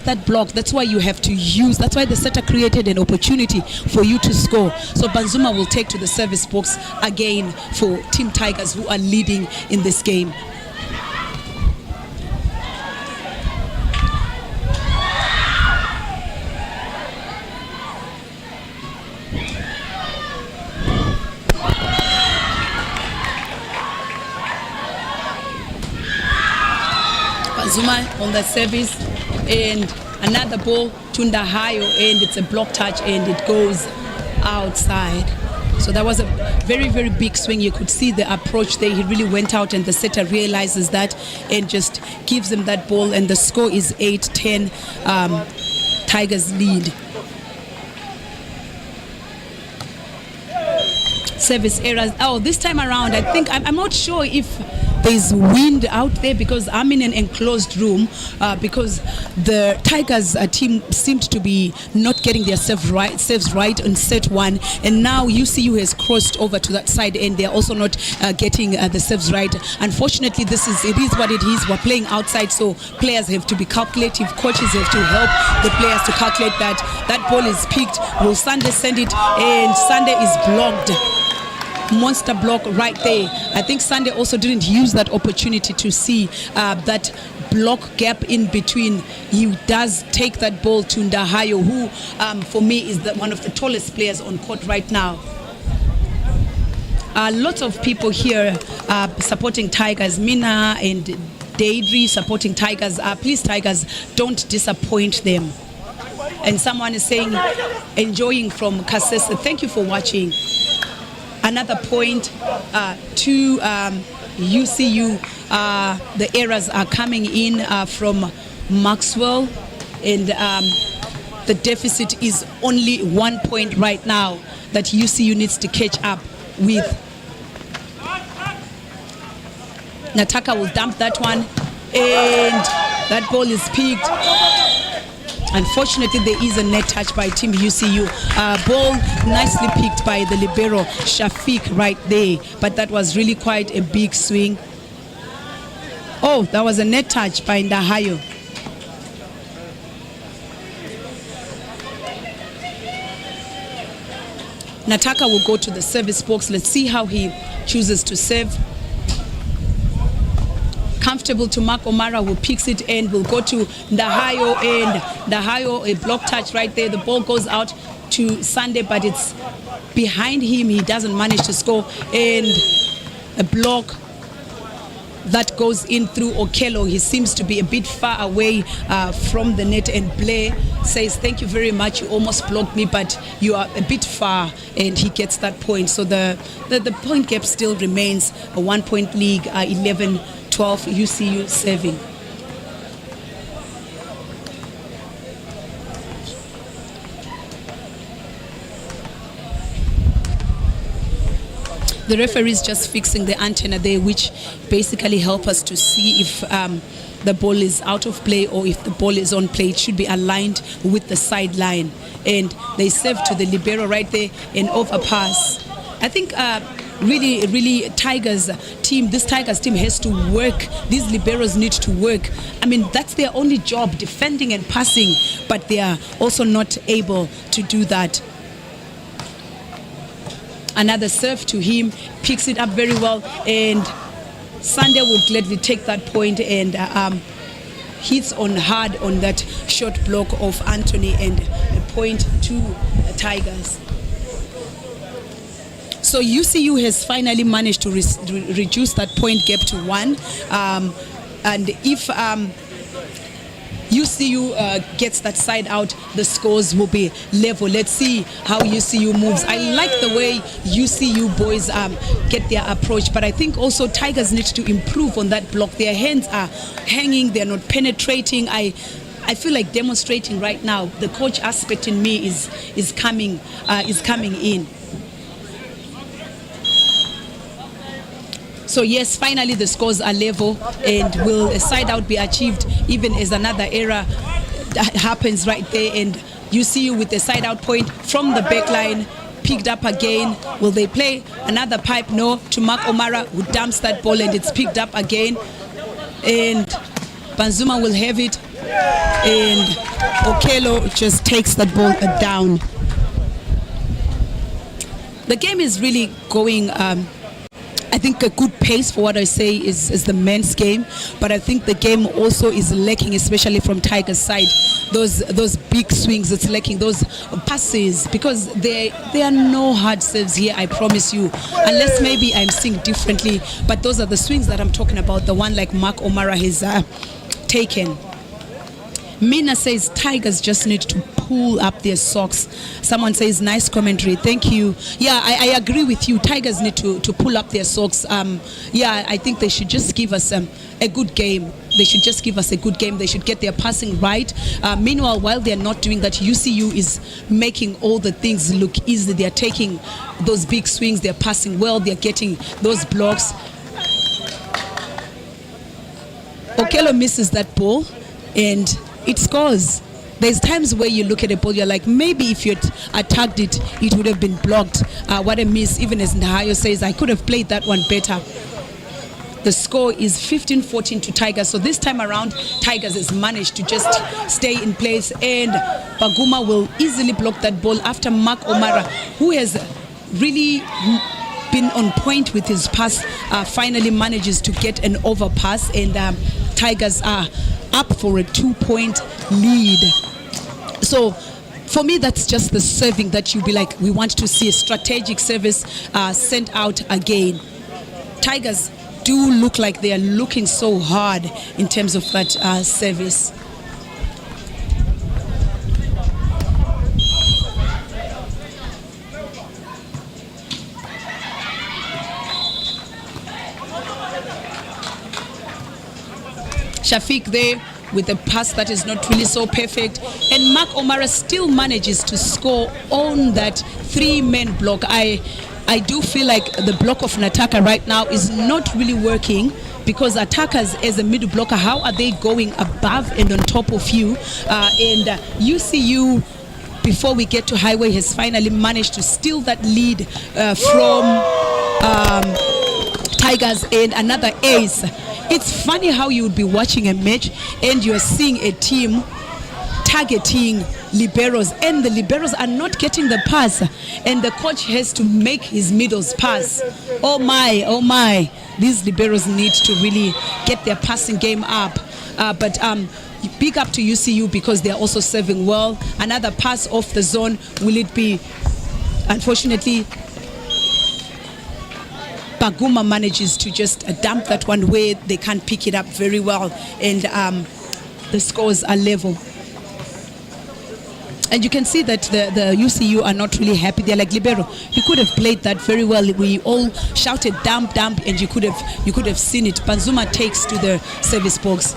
that block. That's why you have to use. That's why the setter created an opportunity for you to score. So Banzuma will take to the service box again for Team Tigers, who are leading in this game. on the service, and another ball to Ndahayo, and it's a block touch and it goes outside. So that was a very, very big swing. You could see the approach there. He really went out, and the setter realizes that and just gives him that ball, and the score is 8-10, Tigers lead. Service errors. Oh, this time around, I think, I'm not sure if there's wind out there because I'm in an enclosed room because the Tigers team seemed to be not getting their serves right on set one, and now UCU has crossed over to that side and they're also not getting the serves right. Unfortunately, it is what it is. We're playing outside, so players have to be calculative. Coaches have to help the players to calculate that. That ball is picked. Will Sunday send it? And Sunday is blocked. Monster block right there. I think Sunday also didn't use that opportunity to see that block gap in between. He does take that ball to Ndahayo, who for me is one of the tallest players on court right now. Lots of people here supporting Tigers. Mina and Deidre supporting Tigers. Please, Tigers, don't disappoint them. And someone is saying, enjoying from Kasese. Thank you for watching. Another point to UCU, the errors are coming in from Maxwell, and the deficit is only 1 point right now that UCU needs to catch up with. Nataka will dump that one, and that ball is picked. Unfortunately, there is a net touch by Team UCU. Ball nicely picked by the libero, Shafiq, right there. But that was really quite a big swing. Oh, that was a net touch by Ndahayo. Nataka will go to the service box. Let's see how he chooses to serve. Comfortable to Mark O'Mara, who picks it and will go to Ndahayo, and Ndahayo, a block touch right there. The ball goes out to Sunday, but it's behind him. He doesn't manage to score, and a block that goes in through Okello. He seems to be a bit far away from the net, and Blair says, thank you very much, you almost blocked me, but you are a bit far, and he gets that point. So the point gap still remains a 1 point league, 11-12 UCU serving. The referee is just fixing the antenna there, which basically help us to see if the ball is out of play or if the ball is on play. It should be aligned with the sideline. And they serve to the libero right there, an overpass. I think really Tigers team, this Tigers team has to work. These liberos need to work. I mean, that's their only job, defending and passing, but they are also not able to do that. Another serve to him, picks it up very well, and Sunday will gladly take that point and hits on hard on that short block of Anthony, and a point to the Tigers. So UCU has finally managed to reduce that point gap to 1, and if UCU gets that side out, the scores will be level. Let's see how UCU moves. I like the way UCU boys get their approach, but I think also Tigers need to improve on that block. Their hands are hanging, they're not penetrating. I feel like demonstrating right now. The coach aspect in me is coming in. So yes, finally the scores are level, and will a side out be achieved even as another error that happens right there, and UCU with a side out point from the back line, picked up again. Will they play another pipe? No, to Mark O'Mara, who dumps that ball, and it's picked up again, and Banzuma will have it, and Okello just takes that ball down. The game is really going I think a good pace for what I say is the men's game, but I think the game also is lacking, especially from Tigers' side. Those big swings, it's lacking those passes, because there are no hard serves here, I promise you, unless maybe I'm seeing differently, but those are the swings that I'm talking about, the one like Mark O'Mara has taken. Mina says Tigers just need to pull up their socks. Someone says nice commentary. Thank you. Yeah, I agree with you. Tigers need to pull up their socks. Yeah, I think they should just give us a good game. They should just give us a good game. They should get their passing right. Meanwhile, while they're not doing that, UCU is making all the things look easy. They're taking those big swings. They're passing well. They're getting those blocks. Okello misses that ball and it scores. There's times where you look at a ball, you're like, maybe if you had attacked it, it would have been blocked. What a miss. Even as Ndahayo says, I could have played that one better. The score is 15-14 to Tigers. So this time around, Tigers has managed to just stay in place, and Baguma will easily block that ball after Mark O'Mara, who has really been on point with his pass, finally manages to get an overpass, and Tigers are up for a 2-point lead. So for me, that's just the serving that you'll be like, we want to see a strategic service sent out again. Tigers do look like they are looking so hard in terms of that service. Shafiq there with a pass that is not really so perfect, and Mark O'Mara still manages to score on that three-man block. I do feel like the block of Nataka right now is not really working, because attackers as a middle blocker, how are they going above and on top of you? And UCU, before we get to Highway, has finally managed to steal that lead from Tigers, and another ace. It's funny how you would be watching a match and you're seeing a team targeting liberos, and the liberos are not getting the pass, and the coach has to make his middles pass. Oh my, these liberos need to really get their passing game up. But big up to UCU because they're also serving well. Another pass off the zone. Will it be? Unfortunately, Baguma manages to just dump that one where they can't pick it up very well, and the scores are level. And you can see that the UCU are not really happy. They're like, libero, you could have played that very well. We all shouted dump, and you could have seen it. Banzuma takes to the service box.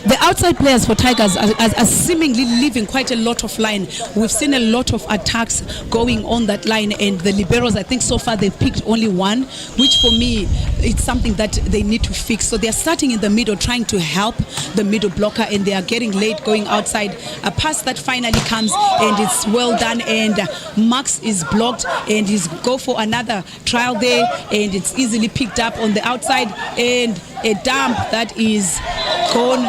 The outside players for Tigers are seemingly leaving quite a lot of line. We've seen a lot of attacks going on that line, and the liberos, I think so far they've picked only one, which for me, it's something that they need to fix. So they're starting in the middle, trying to help the middle blocker, and they are getting late going outside. A pass that finally comes, and it's well done, and Max is blocked, and he's go for another trial there, and it's easily picked up on the outside, and a dump that is gone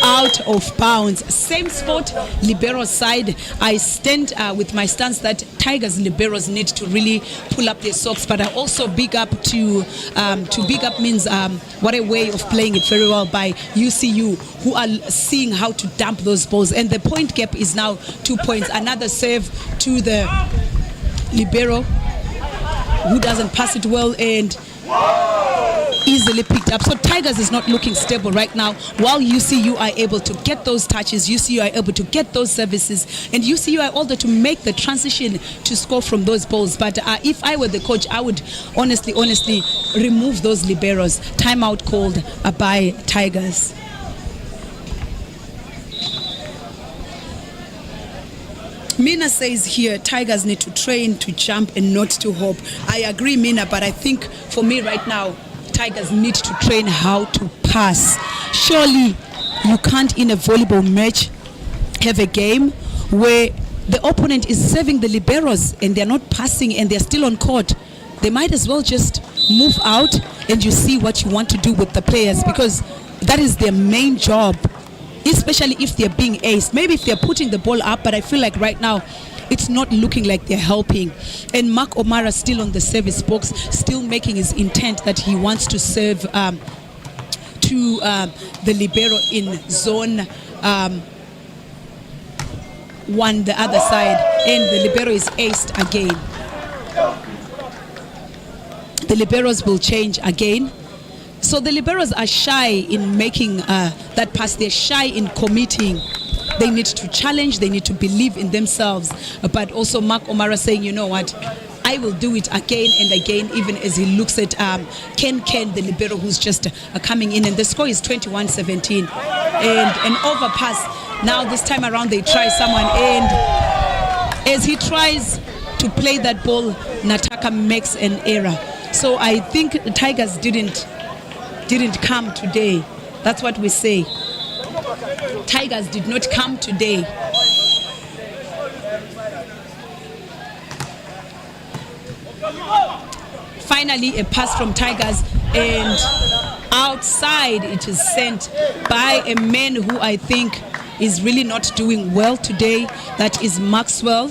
out of bounds. Same spot, libero side. I stand with my stance that Tigers liberos need to really pull up their socks, but I also big up to big up means what a way of playing it very well by UCU, who are seeing how to dump those balls, and the point gap is now 2 points. Another save to the libero, who doesn't pass it well, and easily picked up. So Tigers is not looking stable right now, while UCU are able to get those touches, UCU are able to get those services, and UCU are able to make the transition to score from those balls. But if I were the coach, I would honestly remove those liberos. Timeout called by Tigers. Mina says here, Tigers need to train to jump and not to hop. I agree, Mina, but I think for me right now, Tigers need to train how to pass. Surely you can't, in a volleyball match, have a game where the opponent is serving the liberos and they're not passing and they're still on court. They might as well just move out and you see what you want to do with the players, because that is their main job, especially if they're being aced. Maybe if they're putting the ball up, but I feel like right now it's not looking like they're helping. And Mark O'Mara still on the service box, still making his intent that he wants to serve to the libero in zone 1, the other side, and the libero is aced again. the liberos will change again. So the liberos are shy in making that pass. They're shy in committing. They need to challenge. They need to believe in themselves. But also Mark Omara saying, you know what, I will do it again and again, even as he looks at Ken, the libero, who's just coming in. And the score is 21-17. And an overpass. Now this time around they try someone. And as he tries to play that ball, Nataka makes an error. So I think the Tigers didn't come today. That's what we say. Tigers did not come today. Finally, a pass from Tigers, and outside it is sent by a man who I think is really not doing well today. That is Maxwell.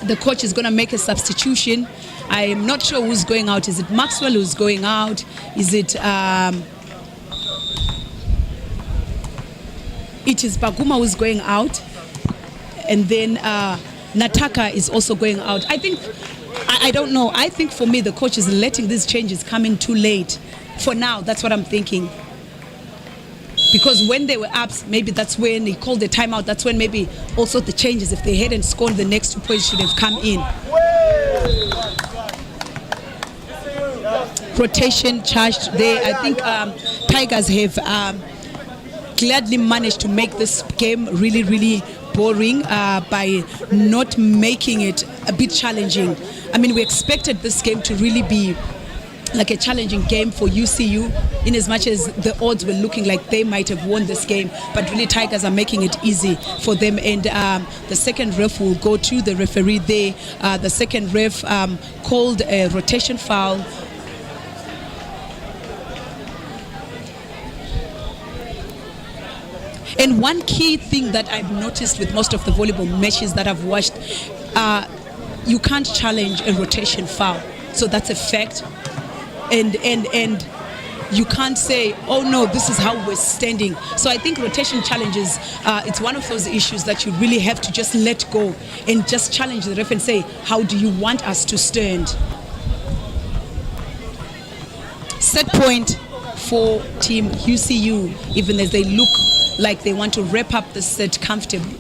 The coach is going to make a substitution. I am not sure who's going out. Is it Maxwell who's going out? Is it it is Baguma who's going out? And then Nataka is also going out. I don't know. I think for me the coach is letting these changes come in too late. For now, that's what I'm thinking. Because when they were up, maybe that's when he called the timeout. That's when maybe also the changes, if they hadn't scored the next 2 points, should have come in. Rotation charged there. I think Tigers have gladly managed to make this game really, really boring by not making it a bit challenging. I mean, we expected this game to really be like a challenging game for UCU, in as much as the odds were looking like they might have won this game, but really Tigers are making it easy for them. And the second ref will go to the referee there. The second ref called a rotation foul. And one key thing that I've noticed with most of the volleyball matches that I've watched, you can't challenge a rotation foul. So that's a fact. And you can't say, oh no, this is how we're standing. So I think rotation challenges, it's one of those issues that you really have to just let go and just challenge the ref and say, how do you want us to stand? Set point for team UCU, even as they look like they want to wrap up the set comfortably.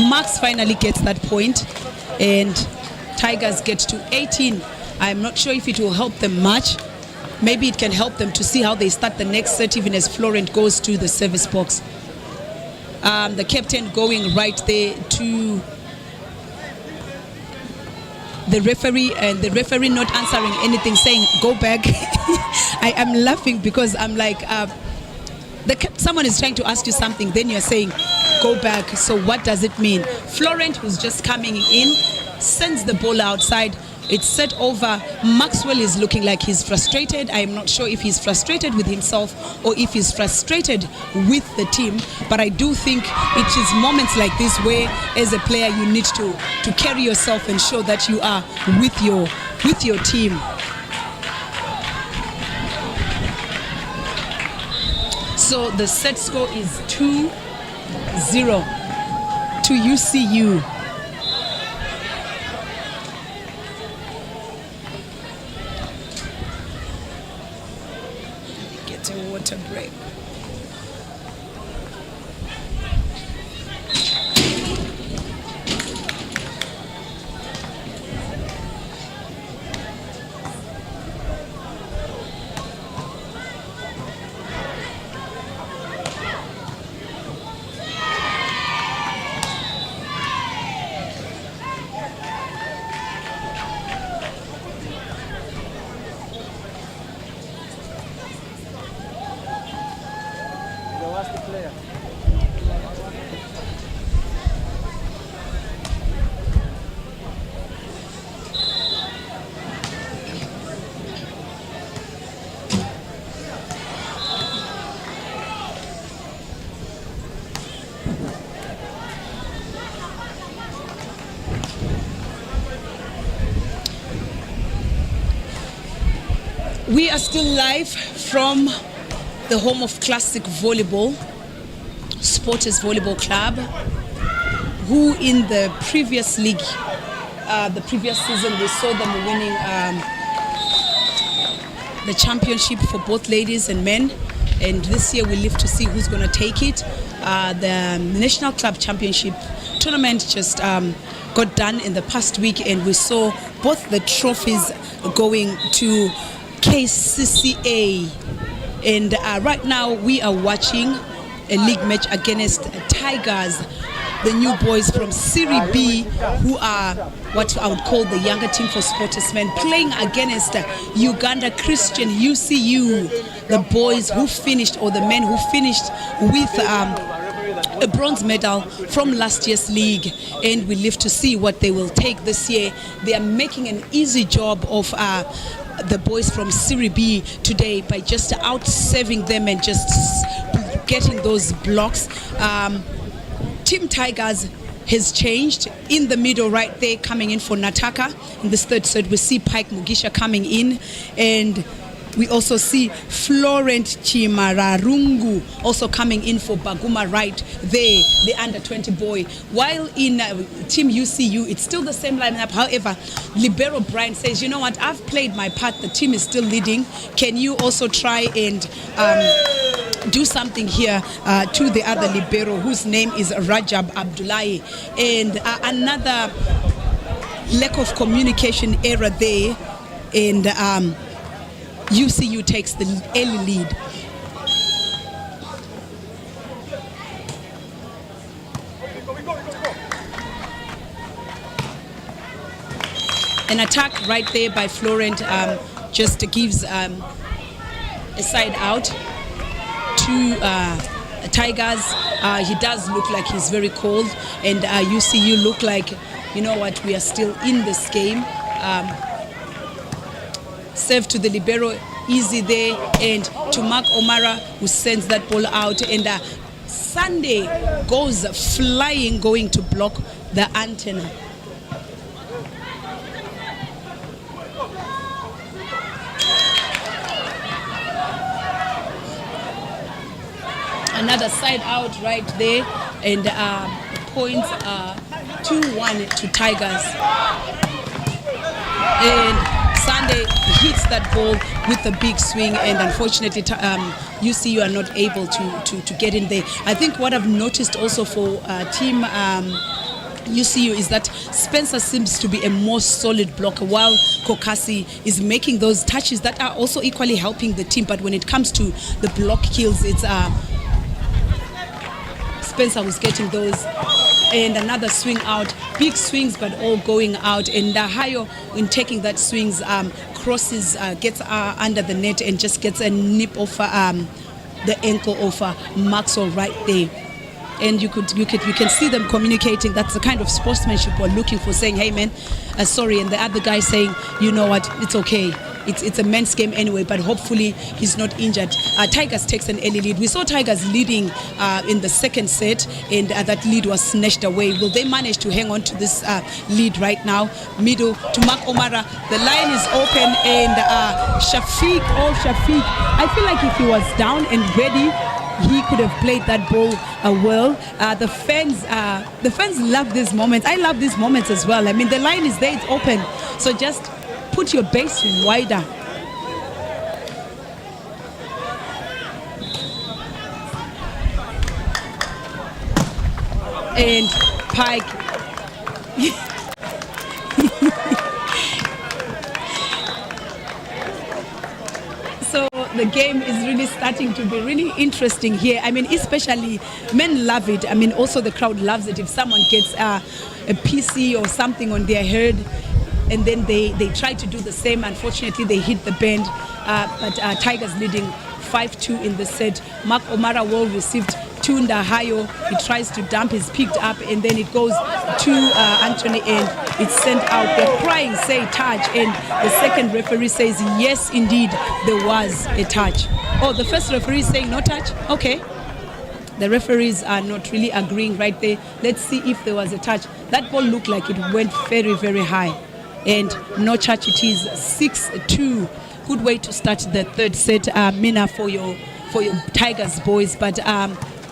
Max finally gets that point, and Tigers get to 18. I'm not sure if it will help them much. Maybe it can help them to see how they start the next set, even as Florent goes to the service box. The captain going right there to the referee, and the referee not answering anything, saying go back. I am laughing because I'm like, someone is trying to ask you something, then you're saying go back. So what does it mean? Florent, who's just coming in, sends the ball outside. It's set over. Maxwell is looking like he's frustrated. I'm not sure if he's frustrated with himself or if he's frustrated with the team. But I do think it is moments like this where, as a player, you need to carry yourself and show that you are with your team. So the set score is 2-0 to UCU. Get a water break. We are still live from the home of classic volleyball Sporters Volleyball Club, who in the previous league, the previous season, we saw them winning the championship for both ladies and men. And this year we live to see who's going to take it. The National Club Championship tournament just got done in the past week, and we saw both the trophies going to KCCA. And right now we are watching a league match against Tigers, the new boys from Serie B, who are what I would call the younger team for sportsmen, playing against Uganda Christian UCU, the boys who finished, or the men who finished with a bronze medal from last year's league. And we live to see what they will take this year. They are making an easy job of the boys from Serie B today by just out-serving them and just getting those blocks. Team Tigers has changed in the middle right there, coming in for Nataka. In this third set, we see Pike Mugisha coming in, and we also see Florent Chimararungu also coming in for Baguma right there, the under-20 boy. While in Team UCU, it's still the same lineup. However, Libero Brian says, you know what, I've played my part. The team is still leading. Can you also try and do something here to the other Libero, whose name is Rajab Abdullahi? And another lack of communication error there, and UCU takes the early lead. An attack right there by Florent just gives a side out to Tigers. He does look like he's very cold, and UCU look like, you know what, we are still in this game. Serve to the libero, easy there, and to Mark O'Mara, who sends that ball out, and Sunday goes flying, going to block the antenna. Another side out right there, and points 2-1 to Tigers. And Sunday hits that ball with a big swing, and unfortunately UCU are not able to get in there. I think what I've noticed also for team UCU is that Spencer seems to be a more solid blocker, while Kokasi is making those touches that are also equally helping the team. But when it comes to the block kills, it's Spencer who's getting those. And another swing out, big swings but all going out, and Hayo, in taking that swings, crosses, gets under the net and just gets a nip off the ankle of Maxwell right there. And you can see them communicating. That's the kind of sportsmanship we're looking for, saying, hey man, sorry, and the other guy saying, you know what, it's okay. It's a men's game anyway, but hopefully he's not injured. Tigers takes an early lead. We saw Tigers leading in the second set, and that lead was snatched away. Will they manage to hang on to this lead right now? Middle to Mark O'Mara. The line is open, and Shafiq, I feel like if he was down and ready, he could have played that ball well. The fans love these moments. I love these moments as well. I mean, the line is there, it's open. So just put your base wider. And Pike. So the game is really starting to be really interesting here. I mean, especially men love it. I mean, also the crowd loves it. If someone gets a PC or something on their head, and then they try to do the same. Unfortunately, they hit the bend, but Tigers leading 5-2 in the set. Mark O'Mara well received to Ndahayo. He tries to dump, he's picked up, and then it goes to Anthony, and it's sent out. They're crying, say touch, and the second referee says yes, indeed, there was a touch. Oh, the first referee is saying no touch? Okay. The referees are not really agreeing right there. Let's see if there was a touch. That ball looked like it went very, very high. And no touch, it is 6-2. Good way to start the third set, Mina, for your Tigers boys. But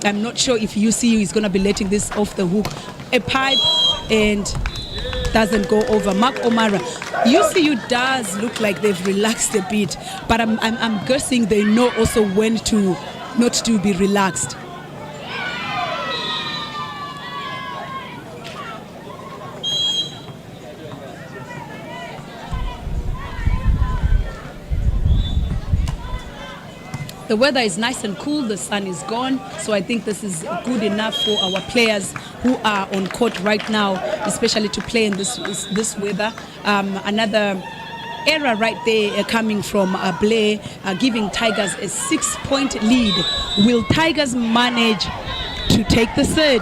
I'm not sure if UCU is going to be letting this off the hook. A pipe and doesn't go over. Mark O'Mara, UCU does look like they've relaxed a bit, but I'm guessing they know also when to not to be relaxed. The weather is nice and cool, the sun is gone, so I think this is good enough for our players who are on court right now, especially to play in this weather. Another error right there coming from Blair, giving Tigers a 6-point lead. Will Tigers manage to take the third?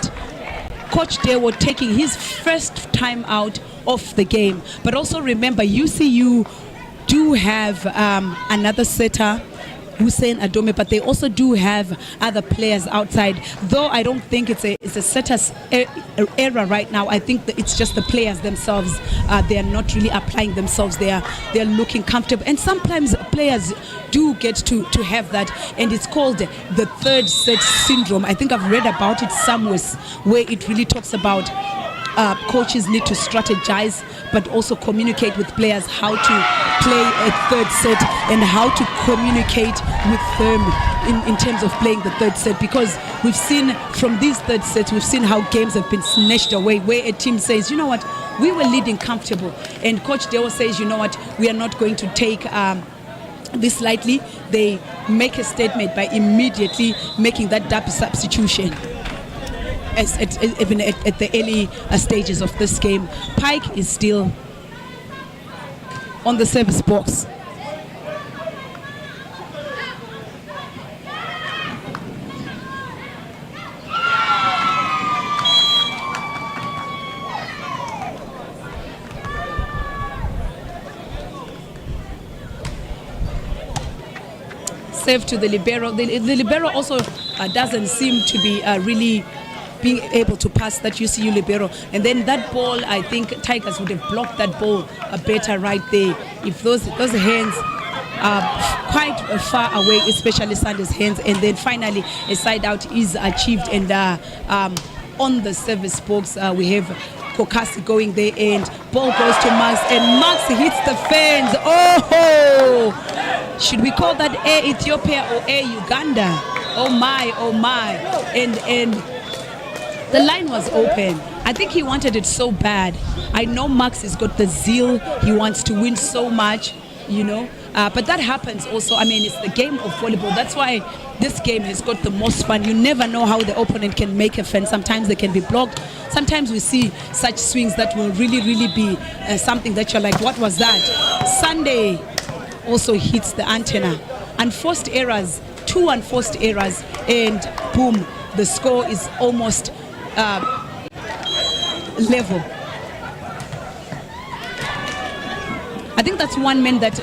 Coach Dewo taking his first time out of the game. But also remember, UCU do have another setter, Hussein Adome, but they also do have other players outside. Though I don't think it's a setter's error right now. I think that it's just the players themselves. They are not really applying themselves. They're looking comfortable, and sometimes players do get to have that, and it's called the third set syndrome. I think I've read about it somewhere where it really talks about coaches need to strategize but also communicate with players how to play a third set and how to communicate with them in terms of playing the third set, because we've seen from these third sets, we've seen how games have been snatched away, where a team says, you know what, we were leading comfortable, and Coach Dewo says, you know what, we are not going to take this lightly. They make a statement by immediately making that double substitution. Even at the early stages of this game. Pike is still on the service box. Save to the libero. The libero also doesn't seem to be really being able to pass that UCU libero, and then that ball, I think Tigers would have blocked that ball better right there if those hands are quite far away, especially Sanders' hands. And then finally a side out is achieved, and on the service box we have Kokasi going there, and ball goes to Max, and Max hits the fence. Oh, should we call that Air Ethiopia or Air Uganda? Oh my, and the line was open. I think he wanted it so bad. I know Max has got the zeal. He wants to win so much, you know. But that happens also. I mean, it's the game of volleyball. That's why this game has got the most fun. You never know how the opponent can make a fence. Sometimes they can be blocked. Sometimes we see such swings that will really be something that you're like, what was that? Sunday also hits the antenna. Unforced errors, 2 unforced errors, and boom, the score is almost level. I think that's one man that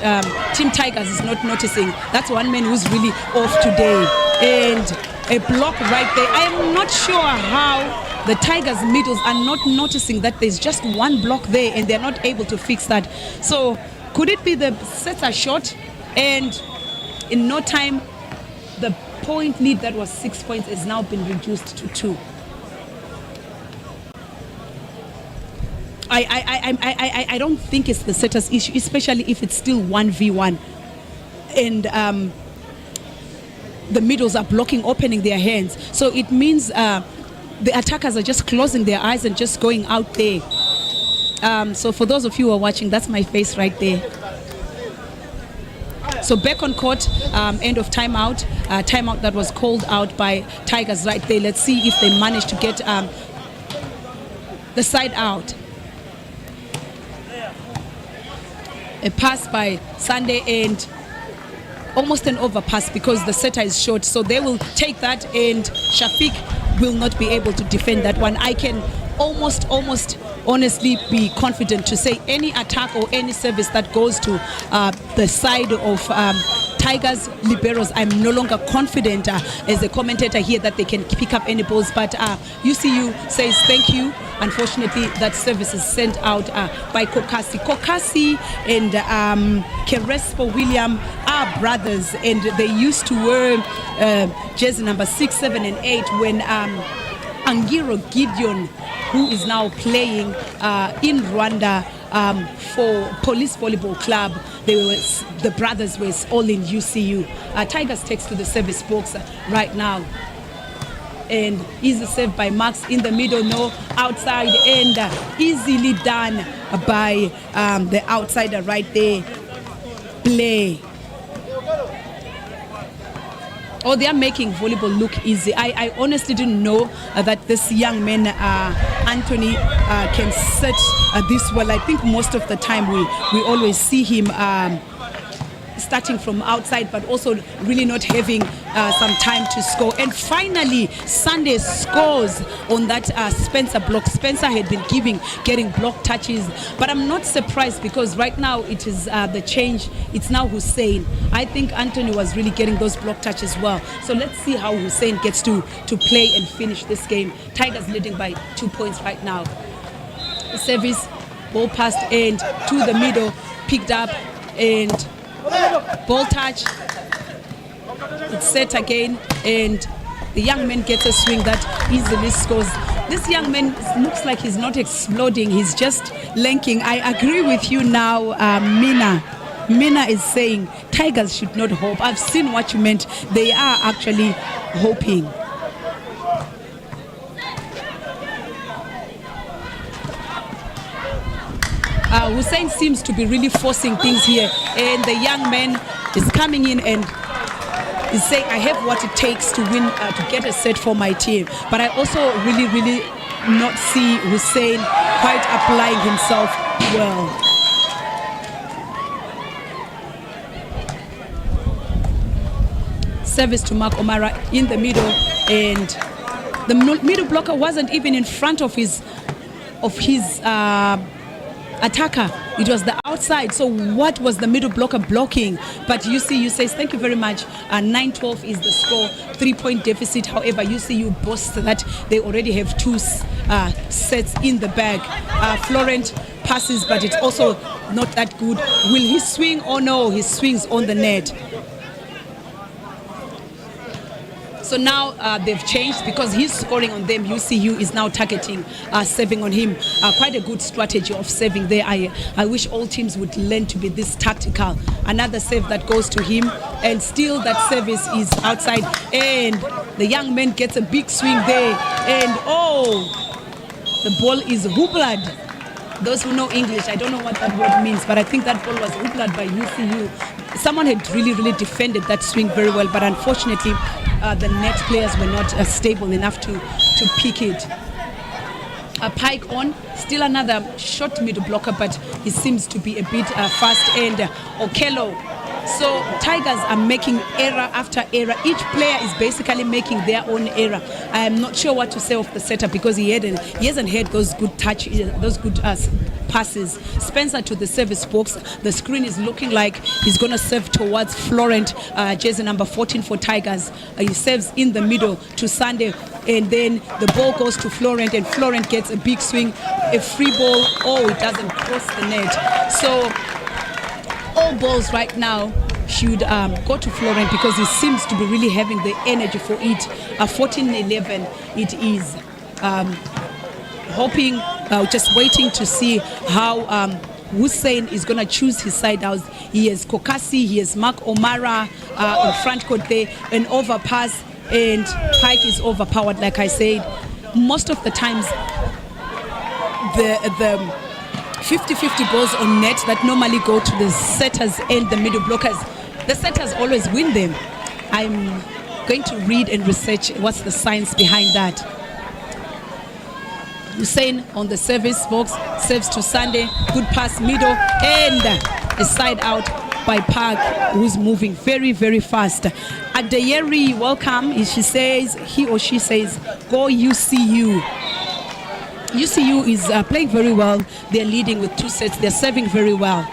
Team Tigers is not noticing. That's one man who's really off today. And a block right there. I am not sure how the Tigers middles are not noticing that there's just one block there and they're not able to fix that. So could it be the sets are short, and in no time the point lead that was 6 points has now been reduced to 2. I don't think it's the setter's issue, especially if it's still 1v1 and the middles are blocking, opening their hands. So it means the attackers are just closing their eyes and just going out there. So for those of you who are watching, that's my face right there. So back on court, end of timeout. Timeout that was called out by Tigers right there. Let's see if they manage to get the side out. A pass by Sunday and almost an overpass because the setter is short. So they will take that, and Shafiq will not be able to defend that one. I can almost honestly be confident to say any attack or any service that goes to the side of Tigers liberos, I'm no longer confident as a commentator here that they can pick up any balls. But UCU says thank you. unfortunately, that service is sent out by Kokasi. Kokasi and Kerespo William are brothers, and they used to wear jersey number 6, 7, and 8 when Angiro Gideon, who is now playing in Rwanda for Police Volleyball Club, the brothers were all in UCU. Tigers takes to the service box right now. And easy save by Max in the middle, no outside, and easily done by the outsider right there. Play. Oh, they are making volleyball look easy. I honestly didn't know that this young man, Anthony, can set this well. I think most of the time we always see him starting from outside, but also really not having some time to score. And finally, Sunday scores on that Spencer block. Spencer had been getting block touches, but I'm not surprised because right now it is the change. It's now Hussein. I think Anthony was really getting those block touches well. So let's see how Hussein gets to play and finish this game. Tigers leading by 2 points right now. Service, ball passed and to the middle, picked up and ball touch. It's set again, and the young man gets a swing that easily scores. This young man looks like he's not exploding, he's just lanking. I agree with you now, Mina. Mina is saying Tigers should not hope. I've seen what you meant. They are actually hoping. Hussein seems to be really forcing things here, and the young man is coming in and is saying, I have what it takes to win, to get a set for my team. But I also really not see Hussein quite applying himself well. Service to Mark O'Mara in the middle, and the middle blocker wasn't even in front of his attacker. It was the outside. So what was the middle blocker blocking? But UCU says thank you very much. 9-12 is the score, 3-point deficit. However, UCU boasts that they already have 2 sets in the bag. Florent passes, but it's also not that good. Will he swing? Oh no, he swings on the net. So now they've changed because he's scoring on them. UCU is now targeting serving on him. Quite a good strategy of serving there. I wish all teams would learn to be this tactical. Another save that goes to him, and still that service is outside, and the young man gets a big swing there, and oh, the ball is hoopled. Those who know English, I don't know what that word means, but I think that ball was hoopled by UCU. Someone had really defended that swing very well, but unfortunately the net players were not stable enough to pick it. Pike on, still another short middle blocker, but he seems to be a bit fast, and Okello. So Tigers are making error after error. Each player is basically making their own error. I am not sure what to say of the setup because he hasn't had those good passes. Spencer to the service box. The screen is looking like he's going to serve towards Florent, jersey number 14 for Tigers. He serves in the middle to Sunday, and then the ball goes to Florent, and Florent gets a big swing, a free ball. Oh, it doesn't cross the net. So all balls right now should go to Florent because he seems to be really having the energy for it. 14-11 it is. Hoping, just waiting to see how Hussein is going to choose his side out. He has Kokasi, he has Mark O'Mara in front court there, an overpass, and Pike is overpowered, like I said. Most of the times, the 50-50 balls on net that normally go to the setters and the middle blockers, the setters always win them. I'm going to read and research what's the science behind that. Hussein on the service box, serves to Sunday, good pass middle, and a side out by Park, who's moving very fast. Adeyeri, welcome. He or she says, go UCU. UCU is playing very well. They're leading with 2 sets. They're serving very well.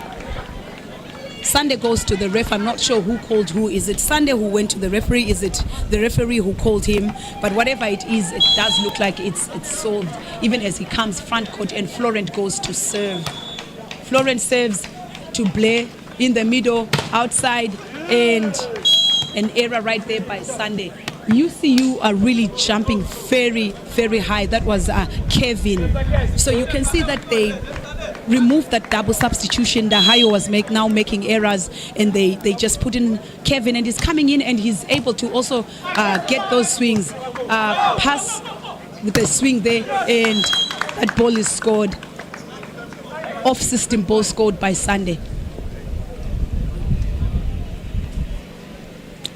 Sunday goes to the ref. I'm not sure who called who. Is it Sunday who went to the referee? Is it the referee who called him? But whatever it is, it does look like it's solved. Even as he comes front court and Florent goes to serve. Florent serves to Blair in the middle, outside, and an error right there by Sunday. UCU are really jumping very, very high. That was Kevin. So you can see that they removed that double substitution. Dahayo was now making errors, and they just put in Kevin, and he's coming in and he's able to also get those swings, pass with a swing there, and that ball is scored. Off-system ball scored by Sunday.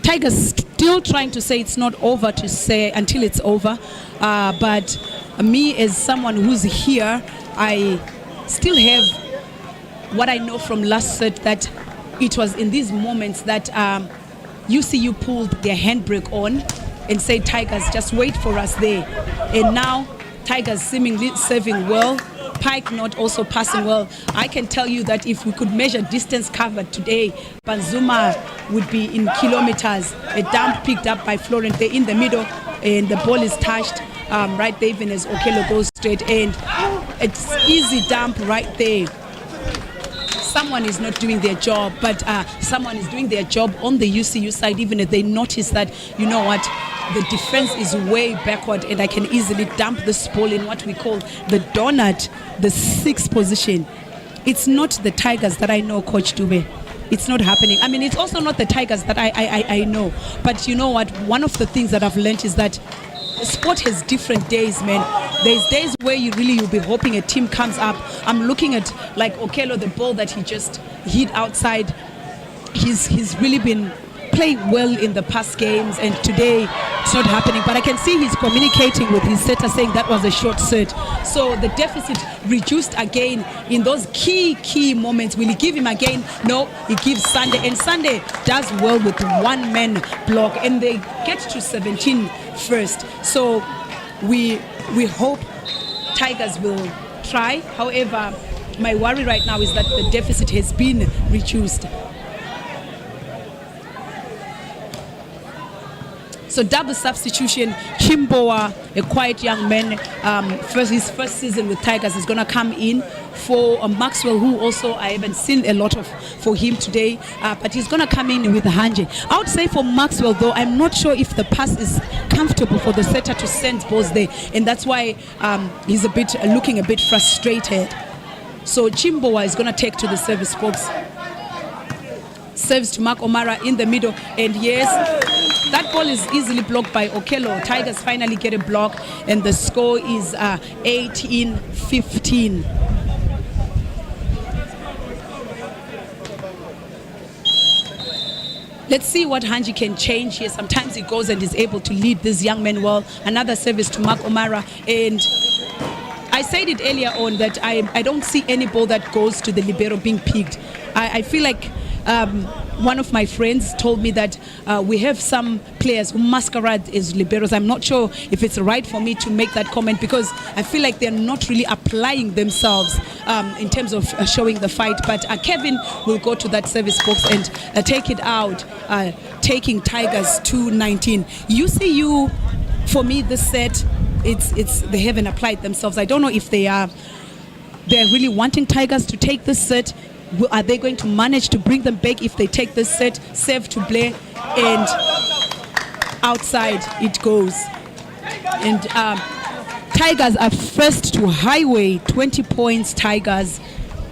Tigers still trying to say it's not over to say until it's over, but me as someone who's here, I still have what I know from last set, that it was in these moments that UCU pulled their handbrake on and said, Tigers, just wait for us there. And now Tigers seemingly serving well, Pike not also passing well. I can tell you that if we could measure distance covered today, Banzuma would be in kilometers. A dump picked up by Florent there in the middle, and the ball is touched right there even as Okello goes straight, and it's easy dump right there. Someone is not doing their job, but someone is doing their job on the UCU side, even if they notice that, you know what, the defense is way backward and I can easily dump this ball in what we call the donut, the sixth position. It's not the Tigers that I know, Coach Dube. It's not happening. I mean, it's also not the Tigers that I know. But you know what? One of the things that I've learned is that sport has different days, man. There's days where you'll be hoping a team comes up. I'm looking at like Okello, the ball that he just hit outside. He's really been playing well in the past games, and today it's not happening. But I can see he's communicating with his setter, saying that was a short set. So the deficit reduced again in those key moments. Will he give him again? No, he gives Sunday, and Sunday does well with one-man block, and they get to 17 first. So we hope Tigers will try. However, my worry right now is that the deficit has been reduced. So double substitution, Chimboa, a quiet young man, his first season with Tigers, is going to come in for Maxwell, who also I haven't seen a lot of for him today, but he's going to come in with Hanje. I would say for Maxwell, though, I'm not sure if the pass is comfortable for the setter to send balls there, and that's why he's looking a bit frustrated. So Chimboa is going to take to the service box. Serves to Mark O'Mara in the middle, and yes, that ball is easily blocked by Okello. Tigers finally get a block, and the score is 18-15. Let's see what Hanji can change here. Sometimes he goes and is able to lead this young man well. Another service to Mark O'Mara, and I said it earlier on that I don't see any ball that goes to the libero being picked. I feel like one of my friends told me that we have some players who masquerade as liberos. I'm not sure if it's right for me to make that comment, because I feel like they're not really applying themselves in terms of showing the fight. But Kevin will go to that service box and take it out, taking Tigers to 19. UCU, for me, this set, they haven't applied themselves. I don't know if they're really wanting Tigers to take this set. Are they going to manage to bring them back if they take this set? Serve to Blair, and outside it goes. And Tigers are first to Highway, 20 points Tigers,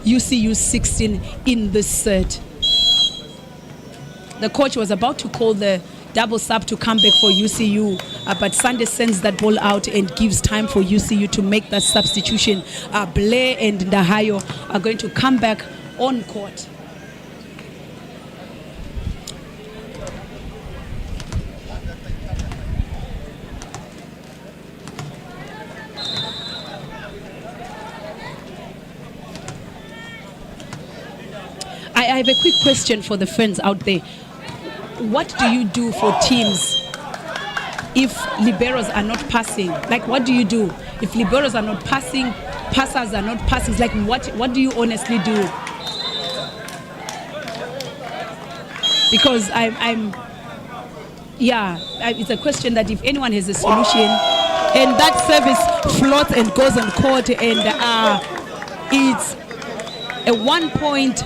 UCU 16 in this set. The coach was about to call the double sub to come back for UCU, but Sunday sends that ball out and gives time for UCU to make that substitution. Blair and Dahayo are going to come back on court. I have a quick question for the friends out there. What do you do for teams if liberos are not passing? Like, what do you do if liberos are not passing, passers are not passing? Like, what do you honestly do? because it's a question that if anyone has a solution, and that service floats and goes on court, and it's a 1-point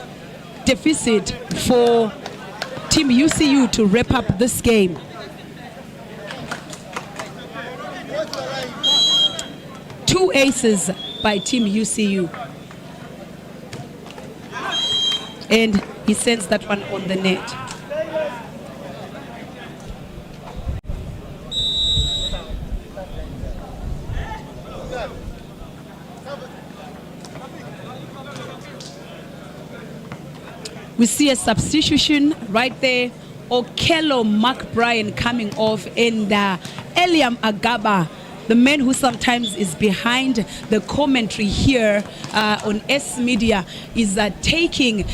deficit for Team UCU to wrap up this game. Two aces by Team UCU. And he sends that one on the net. We see a substitution right there. Okello McBrien coming off, and Eliam Agaba, the man who sometimes is behind the commentary here on S Media, is taking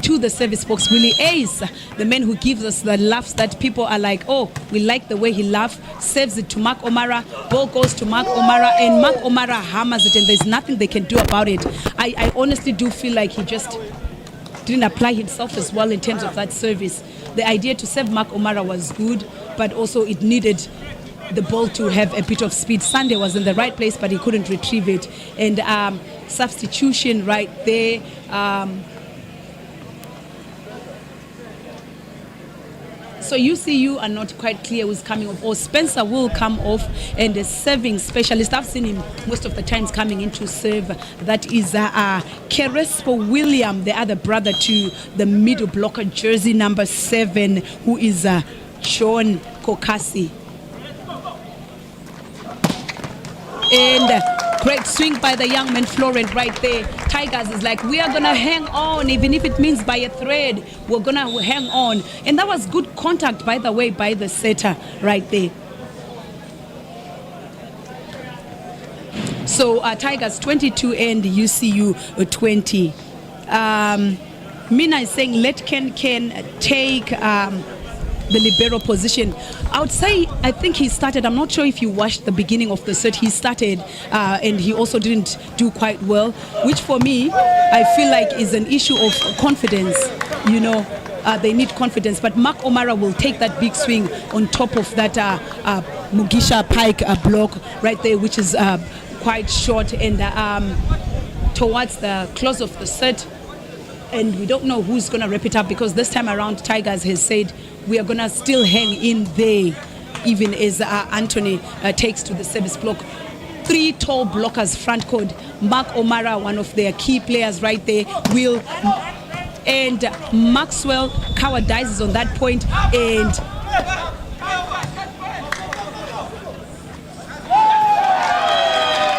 to the service box. Willie Ace, the man who gives us the laughs that people are like, oh, we like the way he laughs, saves it to Mark O'Mara, ball goes to Mark O'Mara, and Mark O'Mara hammers it, and there's nothing they can do about it. I honestly do feel like he just didn't apply himself as well in terms of that service. The idea to serve Mark O'Mara was good, but also it needed the ball to have a bit of speed. Sunday was in the right place, but he couldn't retrieve it. And substitution right there. So UCU are not quite clear who's coming off. Or Spencer will come off, and a serving specialist, I've seen him most of the times coming in to serve. That is Kerespo William, the other brother to the middle blocker, jersey number 7, who is Sean Kokasi. And great swing by the young man Florent right there. Tigers is like, we are gonna hang on, even if it means by a thread, we're gonna hang on. And that was good contact, by the way, by the setter right there. So Tigers 22 and UCU 20. Mina is saying let Ken take the libero position. I would say, I think he started, I'm not sure if you watched the beginning of the set, he started and he also didn't do quite well, which for me, I feel like is an issue of confidence. You know, they need confidence, but Mark O'Mara will take that big swing on top of that Mugisha Pike block right there, which is quite short, and towards the close of the set, and we don't know who's going to wrap it up, because this time around Tigers has said we are going to still hang in there, even as Anthony takes to the service block. 3 tall blockers front court. Mark O'Mara, one of their key players right there, will, and Maxwell cowardizes on that point, and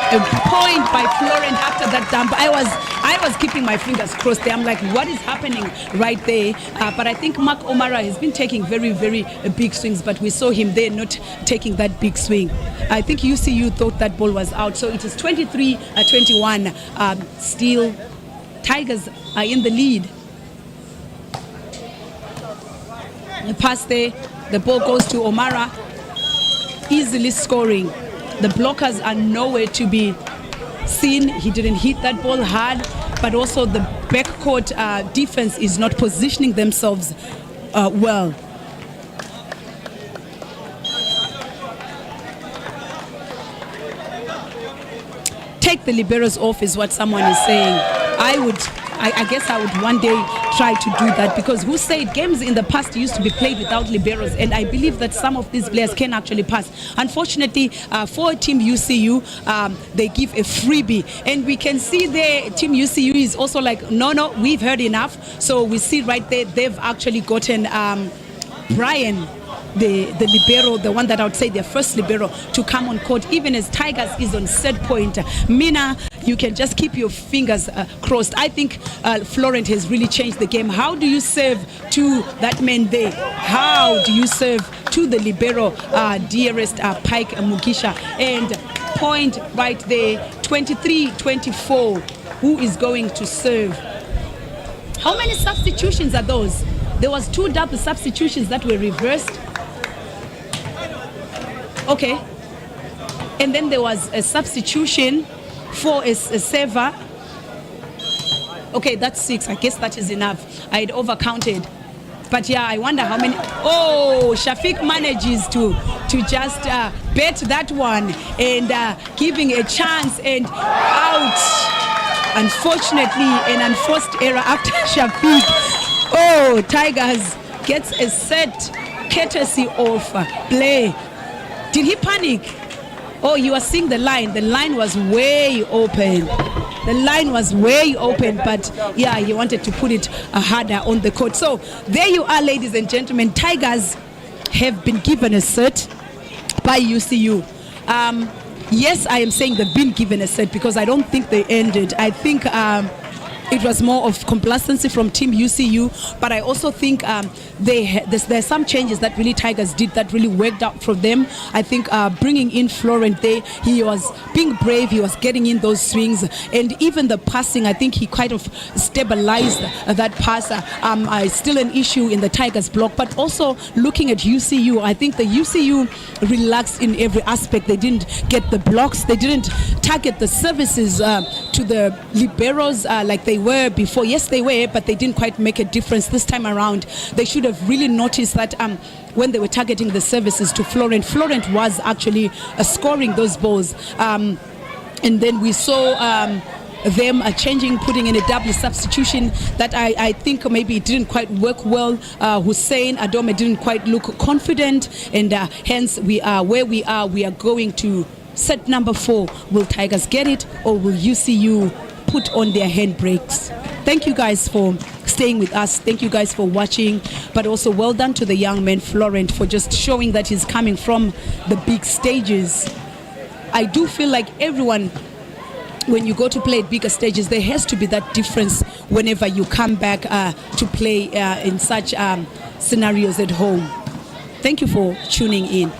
a point by Florent after that dump. I was keeping my fingers crossed there. I'm like, what is happening right there? But I think Mark O'Mara has been taking very, very big swings, but we saw him there not taking that big swing. I think UCU thought that ball was out. So it is 23-21. Still, Tigers are in the lead. The pass there, the ball goes to O'Mara, easily scoring. The blockers are nowhere to be seen. He didn't hit that ball hard, but also the backcourt defense is not positioning themselves well. Take the liberos off is what someone is saying. I guess I would one day try to do that, because who said games in the past used to be played without liberos, and I believe that some of these players can actually pass. Unfortunately, for Team UCU, they give a freebie, and we can see there Team UCU is also like, no, we've heard enough. So we see right there they've actually gotten Brian, the libero, the one that I would say their first libero, to come on court, even as Tigers is on set point. Mina, you can just keep your fingers crossed. I think Florent has really changed the game. How do you serve to that man there? How do you serve to the libero, dearest Pike Mugisha? And point right there, 23-24. Who is going to serve? How many substitutions are those? There was 2 double substitutions that were reversed. Okay. And then there was a substitution for a server. Okay, that's 6. I guess that is enough. I had overcounted. But yeah, I wonder how many. Oh, Shafiq manages to just bet that one and giving a chance and out. Unfortunately, an unforced error after Shafiq. Oh, Tigers gets a set courtesy of play. Did he panic? Oh, you are seeing the line. The line was way open. The line was way open, but yeah, he wanted to put it harder on the court. So there you are, ladies and gentlemen. Tigers have been given a set by UCU. Yes, I am saying they've been given a set because I don't think they ended. I think it was more of complacency from Team UCU, but I also think there's some changes that really Tigers did that really worked out for them. I think bringing in Florent there, he was being brave, he was getting in those swings, and even the passing, I think he kind of stabilized that pass. Still an issue in the Tigers block, but also looking at UCU, I think the UCU relaxed in every aspect. They didn't get the blocks, they didn't target the services to the liberos like they were before. Yes, they were, but they didn't quite make a difference this time around. They should have really noticed that when they were targeting the services to Florent was actually scoring those balls. And then we saw them changing, putting in a double substitution that I think maybe it didn't quite work well. Hussein Adome didn't quite look confident, and hence we are where we are. We are going to set number 4. Will Tigers get it, or will UCU put on their handbrakes? Thank you guys for staying with us. Thank you guys for watching, but also well done to the young man Florent for just showing that he's coming from the big stages. I do feel like everyone, when you go to play at bigger stages, there has to be that difference whenever you come back to play in such scenarios at home. Thank you for tuning in.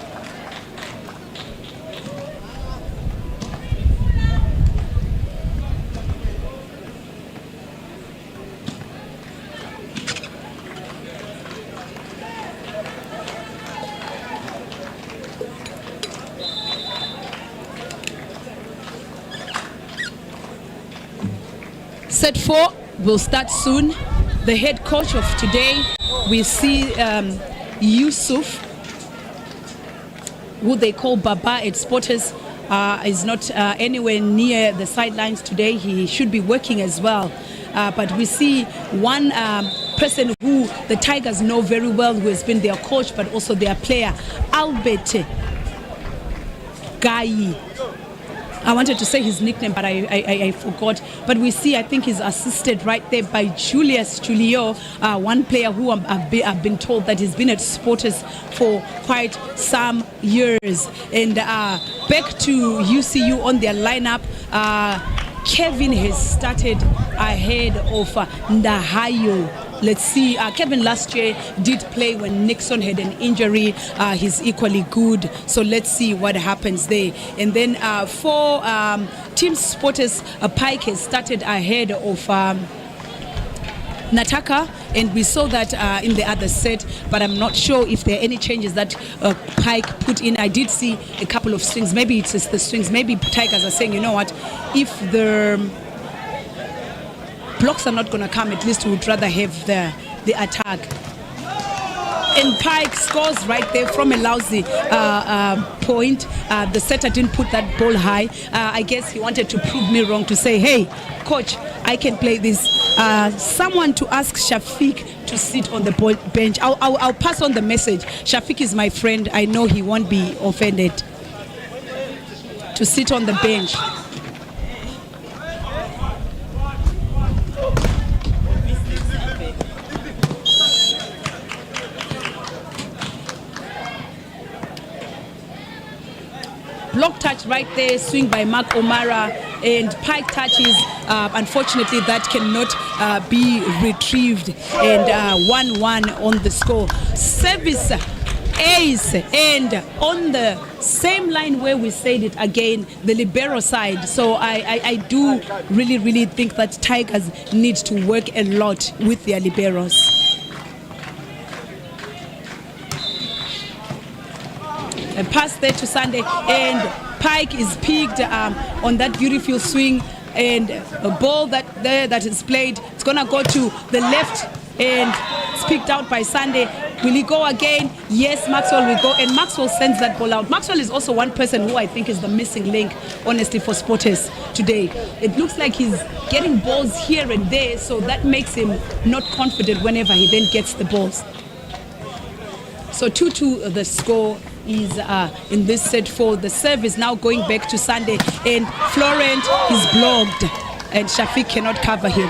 Set 4 will start soon. The head coach of today, we see Yusuf, who they call Baba at Sporters, is not anywhere near the sidelines today. He should be working as well. But we see one person who the Tigers know very well, who has been their coach, but also their player, Albert Gayi. I wanted to say his nickname, but I forgot. But we see, I think he's assisted right there by Julius Julio, one player who I've been told that he's been at Sporters for quite some years. And back to UCU on their lineup, Kevin has started ahead of Ndahayo. Let's see, Kevin last year did play when Nixon had an injury. He's equally good, so let's see what happens there. And then for Team Sporters, Pike has started ahead of Nataka, and we saw that in the other set, but I'm not sure if there are any changes that Pike put in. I did see a couple of swings. Maybe it's just the swings. Maybe Tigers are saying, you know what, if the blocks are not going to come, at least we would rather have the attack. And Pike scores right there from a lousy point. The setter didn't put that ball high. I guess he wanted to prove me wrong, to say, hey, coach, I can play this. Someone to ask Shafiq to sit on the bench. I'll pass on the message. Shafiq is my friend. I know he won't be offended. To sit on the bench. Block touch right there, swing by Mark O'Mara, and Pike touches. Unfortunately, that cannot be retrieved, and 1-1 on the score. Service ace, and on the same line where we said it again, the libero side. So I do really think that Tigers need to work a lot with their liberos. A pass there to Sunday, and Pike is picked on that beautiful swing, and a ball that is played. It's gonna go to the left and it's picked out by Sunday. Will he go again? Yes, Maxwell will go, and Maxwell sends that ball out. Maxwell is also one person who I think is the missing link, honestly, for Sporters today. It looks like he's getting balls here and there, so that makes him not confident whenever he then gets the balls. So 2-2 the score is in this set 4. The serve is now going back to Sunday, and Florent is blocked, and Shafiq cannot cover him.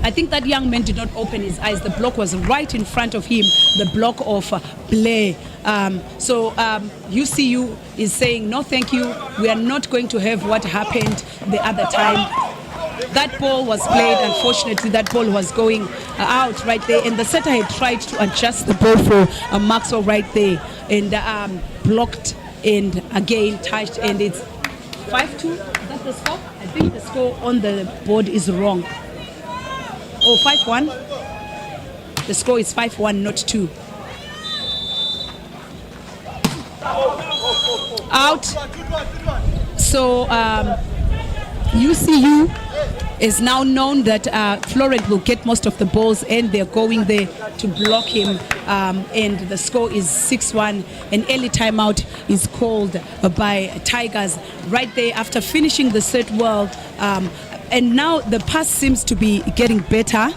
I think that young man did not open his eyes. The block was right in front of him, the block of Blair. UCU is saying, no thank you, we are not going to have what happened the other time. That ball was played, unfortunately that ball was going out right there, and the setter had tried to adjust the ball for Maxwell right there, and blocked and again touched, and it's 5-2. Is that the score? I think the score on the board is wrong. Oh, 5-1. The score is 5-1, not 2. Out. So UCU is now known that Florent will get most of the balls, and they're going there to block him, and the score is 6-1. An early timeout is called by Tigers right there after finishing the set well, and now the pass seems to be getting better.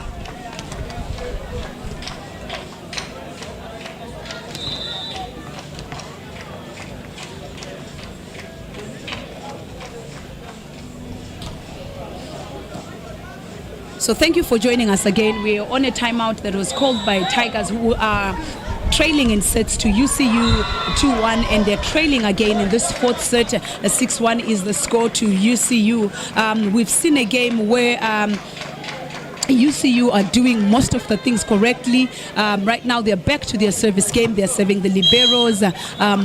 So thank you for joining us again. We are on a timeout that was called by Tigers, who are trailing in sets to UCU 2-1, and they're trailing again in this fourth set. 6-1 is the score to UCU. We've seen a game where UCU are doing most of the things correctly. Right now they're back to their service game. They're serving the liberos,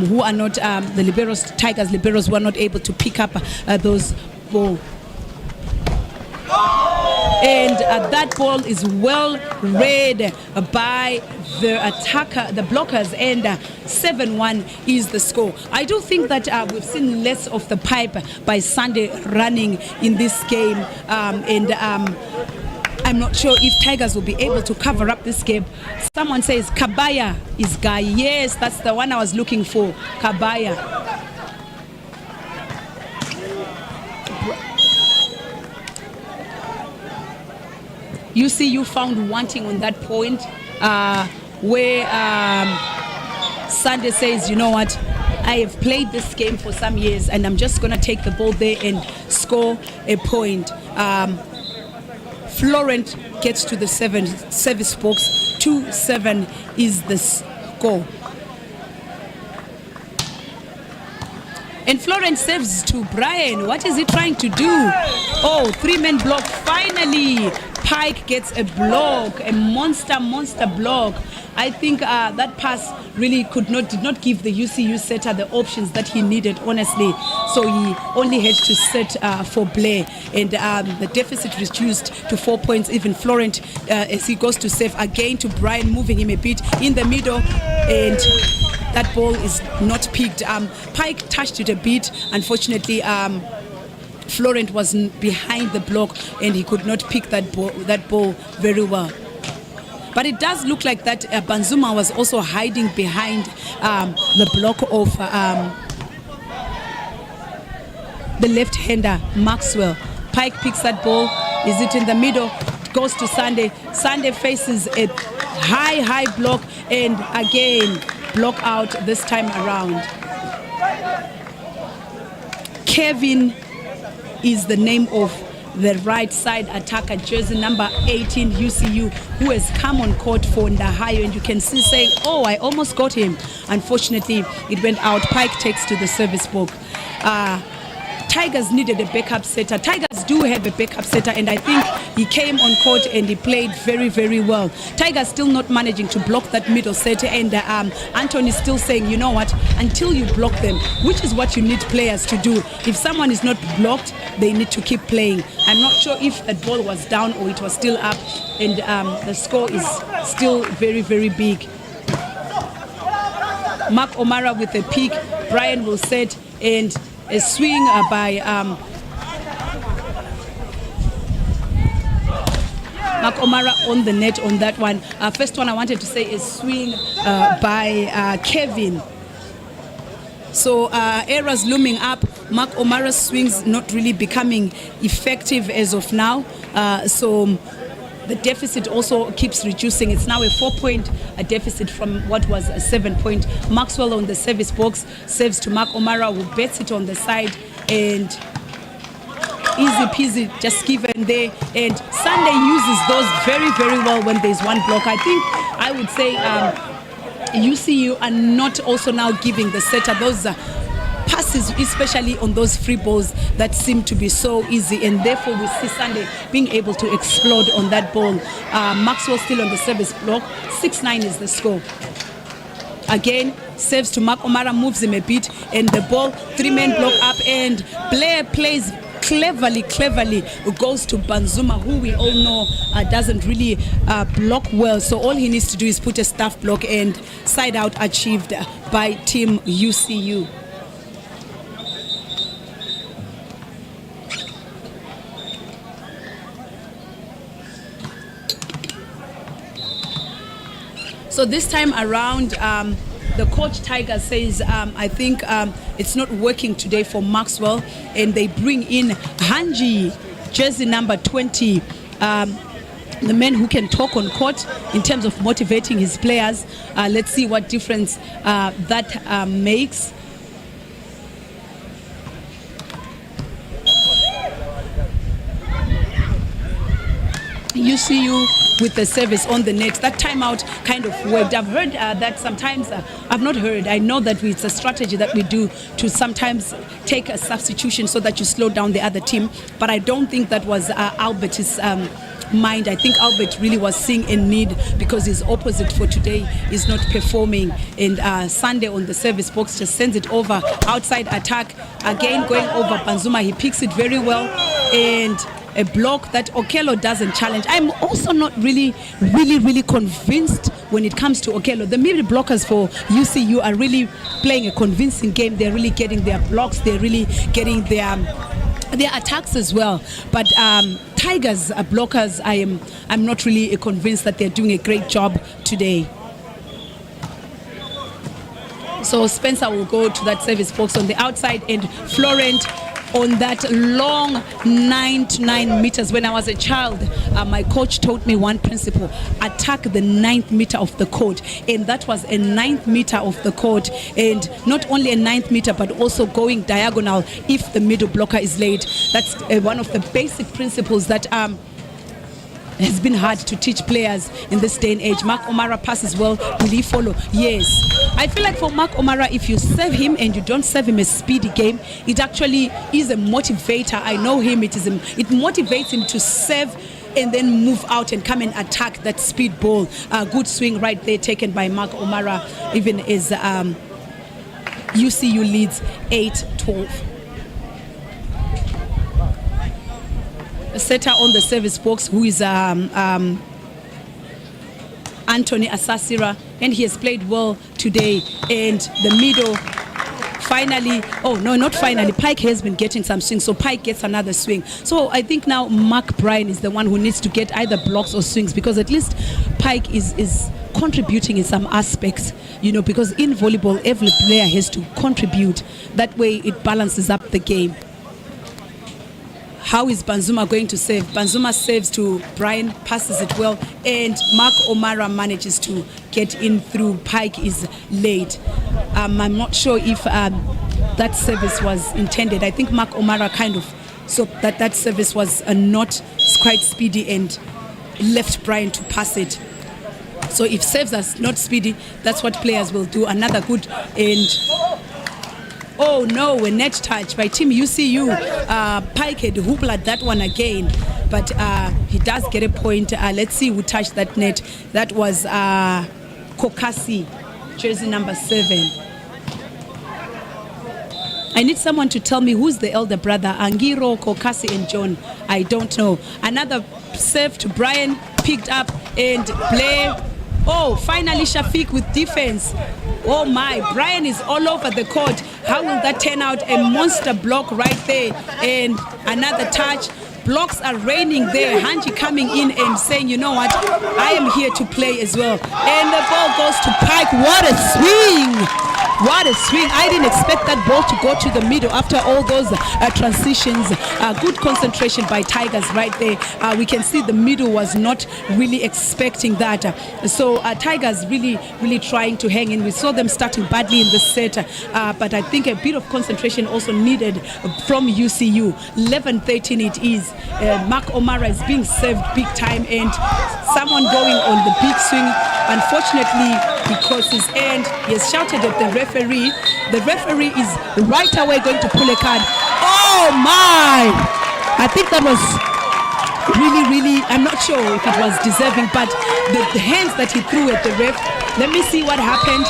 who are not the liberos, Tigers liberos, who are not able to pick up those balls. And that ball is well read by the attacker, the blockers, and 7-1 is the score. I do think that we've seen less of the pipe by Sunday running in this game, and I'm not sure if Tigers will be able to cover up this game. Someone says Kabaya is guy. Yes, that's the one I was looking for, Kabaya. UCU found wanting on that point, where Sunday says, you know what, I have played this game for some years and I'm just going to take the ball there and score a point. Florent gets to the service box. 2-7 is the score. And Florent saves to Brian. What is he trying to do? Oh, 3-man block. Finally, Pike gets a block, a monster block. I think that pass really did not give the UCU setter the options that he needed, honestly. So he only had to set for Blair, and the deficit reduced to 4 points. Even Florent, as he goes to save again to Brian, moving him a bit in the middle, and that ball is not picked. Pike touched it a bit. Unfortunately, Florent was behind the block and he could not pick that ball very well. But it does look like that Banzuma was also hiding behind the block of the left-hander, Maxwell. Pike picks that ball. Is it in the middle? It goes to Sunday. Sunday faces a high block, and again, block out this time around. Kevin is the name of the right side attacker, jersey number 18, UCU, who has come on court for Ndahayo, and you can see saying, oh, I almost got him. Unfortunately, it went out. Pike takes to the service book. Tigers needed a backup setter. Tigers do have a backup setter, and I think he came on court and he played very well. Tigers still not managing to block that middle setter, and Anthony is still saying, you know what, until you block them, which is what you need players to do. If someone is not blocked, they need to keep playing. I'm not sure if that ball was down or it was still up, and the score is still very big. Mark O'Mara with a pick. Brian will set, and a swing by Mark Omara on the net on that one. First one I wanted to say is swing by Kevin. So errors looming up. Mark Omara's swings not really becoming effective as of now. So the deficit also keeps reducing. It's now a 4-point deficit from what was a 7-point. Maxwell on the service box serves to Mark Omara, who bets it on the side, and easy peasy, just given there. And Sunday uses those very, very well when there's one block. I think I would say UCU are not also now giving the setter those passes, especially on those free balls that seem to be so easy, and therefore we see Sunday being able to explode on that ball. Maxwell still on the service block. 6-9 is the score. Again, serves to Mark Omara, moves him a bit, and the ball, 3-man block up, and Blair plays cleverly goes to Banzuma, who we all know doesn't really block well. So all he needs to do is put a staff block, and side out achieved by Team UCU. So this time around, the coach Tiger says, I think it's not working today for Maxwell, and they bring in Hanji, jersey number 20, the man who can talk on court in terms of motivating his players. Let's see what difference that makes. UCU with the service on the net. That timeout kind of worked. I've heard that sometimes, I've not heard, I know that it's a strategy that we do to sometimes take a substitution so that you slow down the other team, but I don't think that was Albert's mind. I think Albert really was seeing a need because his opposite for today is not performing, and Sunday on the service box just sends it over. Outside attack, again going over Banzuma. He picks it very well, and a block that Okello doesn't challenge. I'm also not really convinced when it comes to Okello. The middle blockers for UCU are really playing a convincing game. They're really getting their blocks. They're really getting their attacks as well. But Tigers blockers, I'm not really convinced that they're doing a great job today. So Spencer will go to that service box on the outside, and Florent on that long 9 to 9 meters. When I was a child, my coach taught me one principle: attack the 9th meter of the court, and that was a 9th meter of the court, and not only a 9th meter but also going diagonal if the middle blocker is laid. That's one of the basic principles that has been hard to teach players in this day and age. Mark Omara passes well. Will he follow? Yes. I feel like for Mark Omara, if you serve him and you don't serve him a speedy game, it actually is a motivator. I know him. It motivates him to serve and then move out and come and attack that speed ball. Good swing right there taken by Mark Omara, even as UCU leads 8-12. A setter on the service box, who is Anthony Asasira, and he has played well today. And the middle, finally, oh no, not finally, Pike has been getting some swings, so Pike gets another swing. So I think now Mark Bryan is the one who needs to get either blocks or swings, because at least Pike is contributing in some aspects, you know, because in volleyball every player has to contribute. That way it balances up the game. How is Banzuma going to save? Banzuma saves to Brian, passes it well, and Mark Omara manages to get in through. Pike is late. I'm not sure if that service was intended. I think Mark Omara kind of saw that service was not quite speedy and left Brian to pass it. So if serves are not speedy, that's what players will do. Another good end. Oh no, a net touch by Team UCU. Pike had hoopled that one again, but he does get a point. Let's see who touched that net. That was Kokasi, jersey number 7. I need someone to tell me who's the elder brother. Angiro, Kokasi, and John. I don't know. Another serve to Brian, picked up and play. Oh, finally Shafiq with defense. Oh my, Brian is all over the court. How will that turn out? A monster block right there. And another touch. blocks are raining there. Hanji coming in and saying, you know what, I am here to play as well. And the ball goes to Pike. What a swing! What a swing. I didn't expect that ball to go to the middle after all those transitions. Good concentration by Tigers right there. We can see the middle was not really expecting that. So Tigers really trying to hang in. We saw them starting badly in the set, but I think a bit of concentration also needed from UCU. 11-13 it is. Mark O'Mara is being served big time and someone going on the big swing. Unfortunately, because his end, he has shouted at the referee. The referee is right away going to pull a card. Oh my! I think that was really, I'm not sure if it was deserving, but the hands that he threw at the ref, let me see what happened.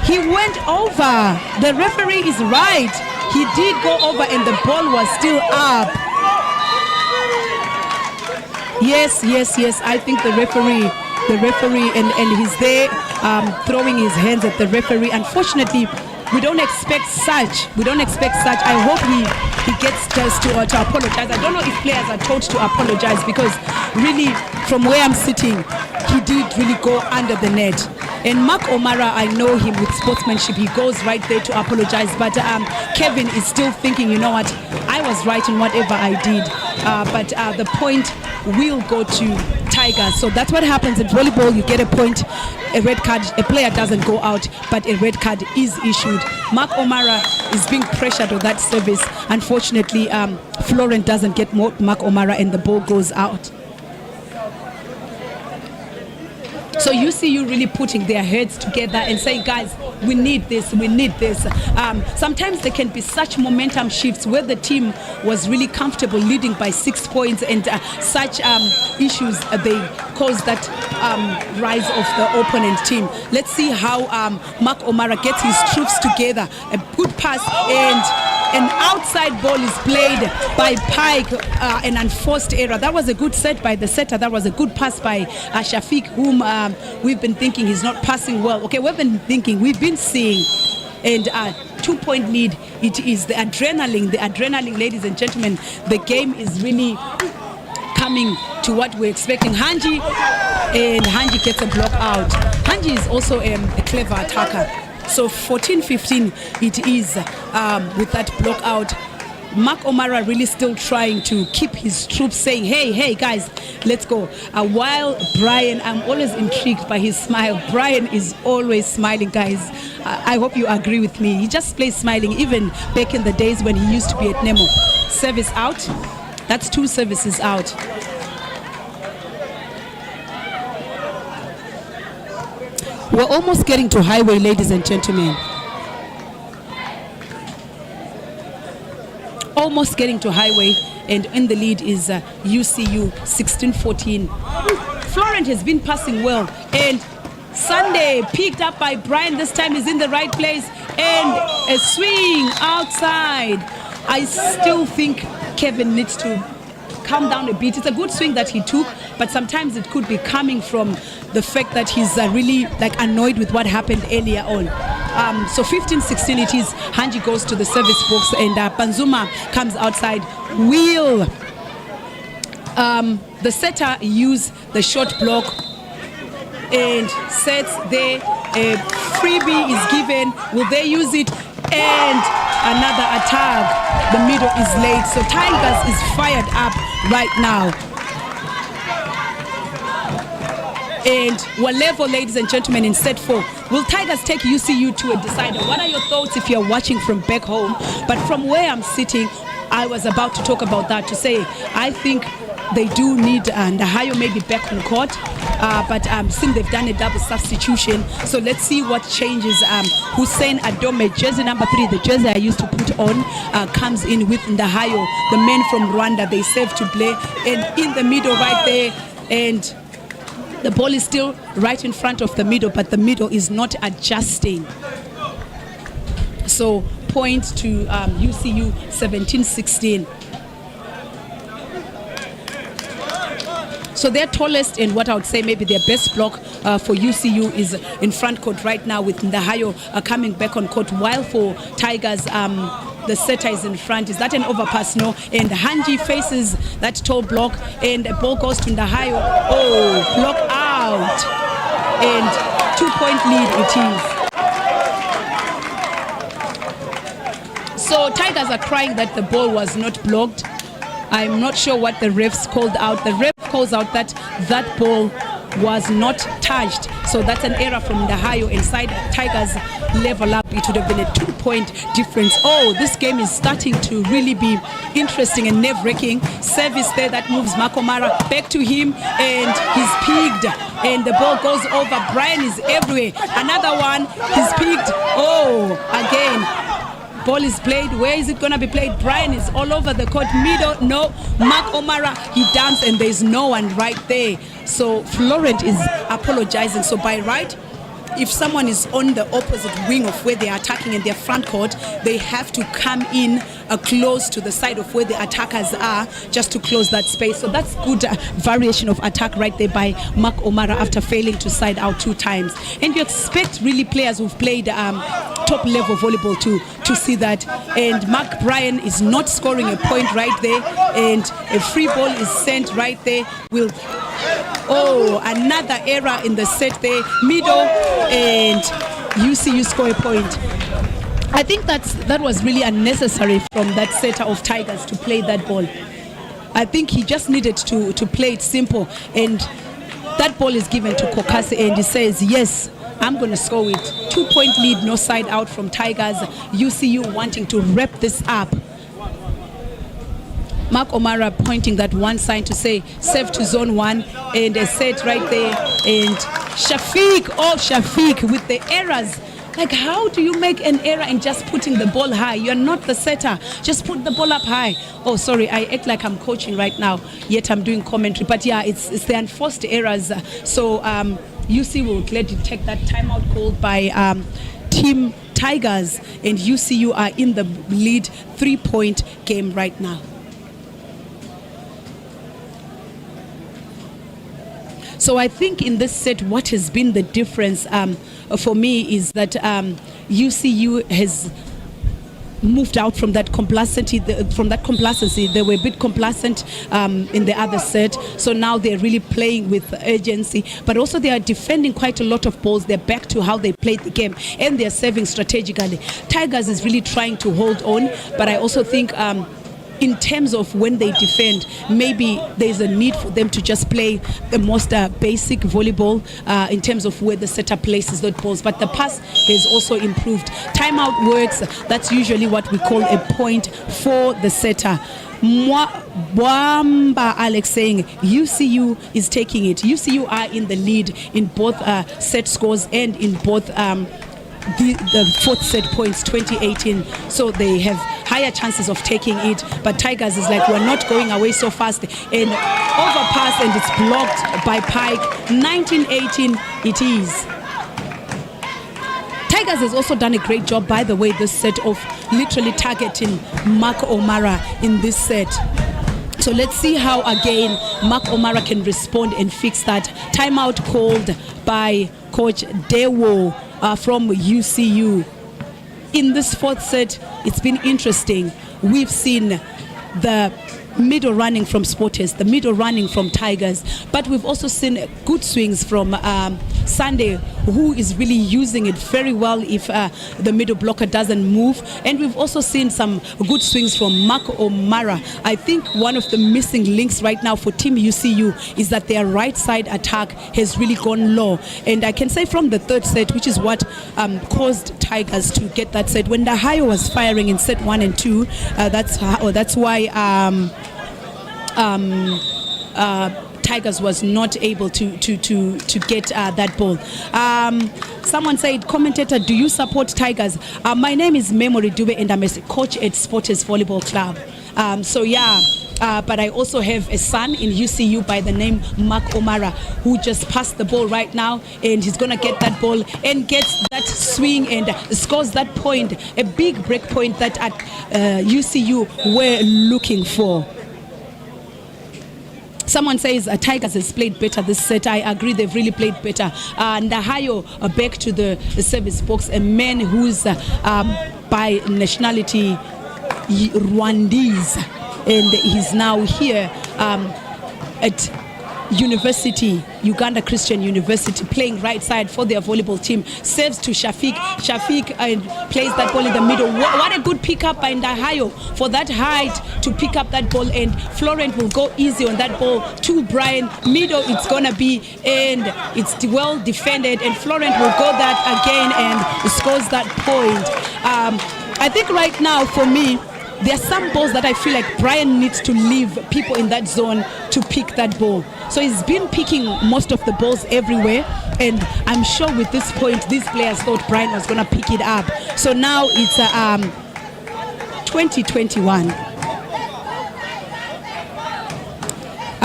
He went over. The referee is right. He did go over and the ball was still up. Yes. I think the referee and he's there throwing his hands at the referee. Unfortunately, we don't expect such. I hope he gets just to apologize. I don't know if players are told to apologize because really from where I'm sitting, he did really go under the net. And Mark O'Mara, I know him with sportsmanship. He goes right there to apologize. But Kevin is still thinking, you know what, I was right in whatever I did. But the point will go to Tigers. So that's what happens in volleyball. You get a point, a red card, a player doesn't go out, but a red card is issued. Mark O'Mara is being pressured on that service. Unfortunately, Florent doesn't get Mark O'Mara and the ball goes out. So you see you really putting their heads together and saying, guys, we need this. Sometimes there can be such momentum shifts where the team was really comfortable leading by 6 points and such issues they cause that rise of the opponent team. Let's see how Mark O'Mara gets his troops together. A good pass and an outside ball is played by Pike, an unforced error. That was a good set by the setter. That was a good pass by Shafiq, whom we've been thinking he's not passing well. Okay, we've been seeing. And 2-point lead, it is the adrenaline, ladies and gentlemen. The game is really coming to what we're expecting. Hanji gets a block out. Hanji is also a clever attacker. So 14-15 it is with that block out. Mark O'Mara really still trying to keep his troops saying, hey guys, let's go. While Brian, I'm always intrigued by his smile. Brian is always smiling, guys. I hope you agree with me. He just plays smiling, even back in the days when he used to be at Nemo. Service out. That's 2 services out. We're almost getting to highway, ladies and gentlemen. Almost getting to highway, and in the lead is UCU 16-14. Florent has been passing well, and Sunday picked up by Brian. This time is in the right place, and a swing outside. I still think Kevin needs to calm down a bit. It's a good swing that he took, but sometimes it could be coming from the fact that he's really annoyed with what happened earlier on. So 15-16 it is. Hanji goes to the service box and Panzuma comes outside. Will the setter use the short block and sets there? A freebie is given. Will they use it? And another attack. The middle is late. So Tigers is fired up right now. And we're level, ladies and gentlemen, in set 4. Will Tigers take UCU to a decider? What are your thoughts if you're watching from back home? But from where I'm sitting, I was about to talk about that, to say I think they do need Ndahayo maybe back on court. But since they've done a double substitution, so let's see what changes. Hussein Adome, jersey number 3, the jersey I used to put on, comes in with Ndahayo, the men from Rwanda. They save to play, and in the middle right there, and the ball is still right in front of the middle, but the middle is not adjusting. So point to UCU 17-16. So their tallest and what I would say maybe their best block for UCU is in front court right now with Ndahayo coming back on court, while for Tigers, the setter is in front. Is that an overpass? No. And Hanji faces that tall block, and the ball goes to Ndahayo. Oh, block out. And 2-point lead it is. So Tigers are crying that the ball was not blocked. I'm not sure what the refs called out. The ref calls out that that ball was not touched. So that's an error from Ndahayo. Inside Tigers level up, it would have been a 2-point difference. Oh, this game is starting to really be interesting and nerve-wracking. Service there that moves Makomara back to him, and he's picked, and the ball goes over. Brian is everywhere. Another one, he's picked. Oh, again. Ball is played. Where is it going to be played? Brian is all over the court. Middle, no. Mark Omara, he dumps, and there's no one right there. So Florent is apologizing. So by right, if someone is on the opposite wing of where they are attacking in their front court, they have to come in close to the side of where the attackers are, just to close that space. So that's good variation of attack right there by Mark Omara after failing to side out 2 times. And you expect really players who've played top level volleyball to see that. And Mark Bryan is not scoring a point right there, and a free ball is sent right there. Oh, another error in the set there. Middle, and UCU score a point. I think that was really unnecessary from that setter of Tigers to play that ball. I think he just needed to play it simple, and that ball is given to Kokase, and he says, yes, I'm going to score it. 2-point lead, no side out from Tigers. UCU wanting to wrap this up. Mark Omara pointing that one sign to say serve to zone 1, and a set right there. And Shafiq with the errors. Like, how do you make an error in just putting the ball high? You're not the setter. Just put the ball up high. Oh, sorry, I act like I'm coaching right now, yet I'm doing commentary. But yeah, it's the enforced errors. So UC will gladly take that timeout called by Team Tigers, and UCU are in the lead 3-point game right now. So I think in this set, what has been the difference for me is that UCU has moved out from that complacency. They were a bit complacent in the other set. So now they're really playing with urgency, but also they are defending quite a lot of balls. They're back to how they played the game, and they're serving strategically. Tigers is really trying to hold on, but I also think in terms of when they defend, maybe there's a need for them to just play the most basic volleyball in terms of where the setter places those balls. But the pass has also improved. Timeout works. That's usually what we call a point for the setter. Bwamba Alex saying UCU is taking it. UCU are in the lead in both set scores and in both the 4th set points 2018, so they have higher chances of taking it. But Tigers is like, we're not going away so fast, and overpass, and it's blocked by Pike. 1918 it is. Tigers has also done a great job, by the way, this set of literally targeting Mark Omara in this set. So let's see how again Mark Omara can respond and fix that. Timeout called by Coach Dewo from UCU. In this 4th set, it's been interesting. We've seen the middle running from Sporters, the middle running from Tigers, but we've also seen good swings from Sunday, who is really using it very well if the middle blocker doesn't move. And we've also seen some good swings from Mark Omara. I think one of the missing links right now for Team UCU is that their right side attack has really gone low. And I can say from the 3rd set, which is what caused Tigers to get that set, when Ndahayo was firing in set 1 and 2, that's why Tigers was not able to get that ball. Someone said, commentator, do you support Tigers? My name is Memory Dube, and I'm a coach at Sporters Volleyball Club. So yeah, but I also have a son in UCU by the name Mark Omara, who just passed the ball right now, and he's gonna get that ball and gets that swing and scores that point, a big break point that at UCU were looking for. Someone says Tigers has played better this set. I agree, they've really played better. Ndahayo back to the service box, a man who's by nationality Rwandese, and he's now here at Uganda Christian University, playing right side for their volleyball team. Serves to Shafiq. Shafiq plays that ball in the middle. What a good pickup by Ndahayo for that height to pick up that ball, and Florent will go easy on that ball to Brian. Middle it's gonna be, and it's well defended, and Florent will go that again and scores that point. I think right now for me, there are some balls that I feel like Brian needs to leave people in that zone to pick that ball. So he's been picking most of the balls everywhere, and I'm sure with this point, these players thought Brian was going to pick it up. So now it's 2021.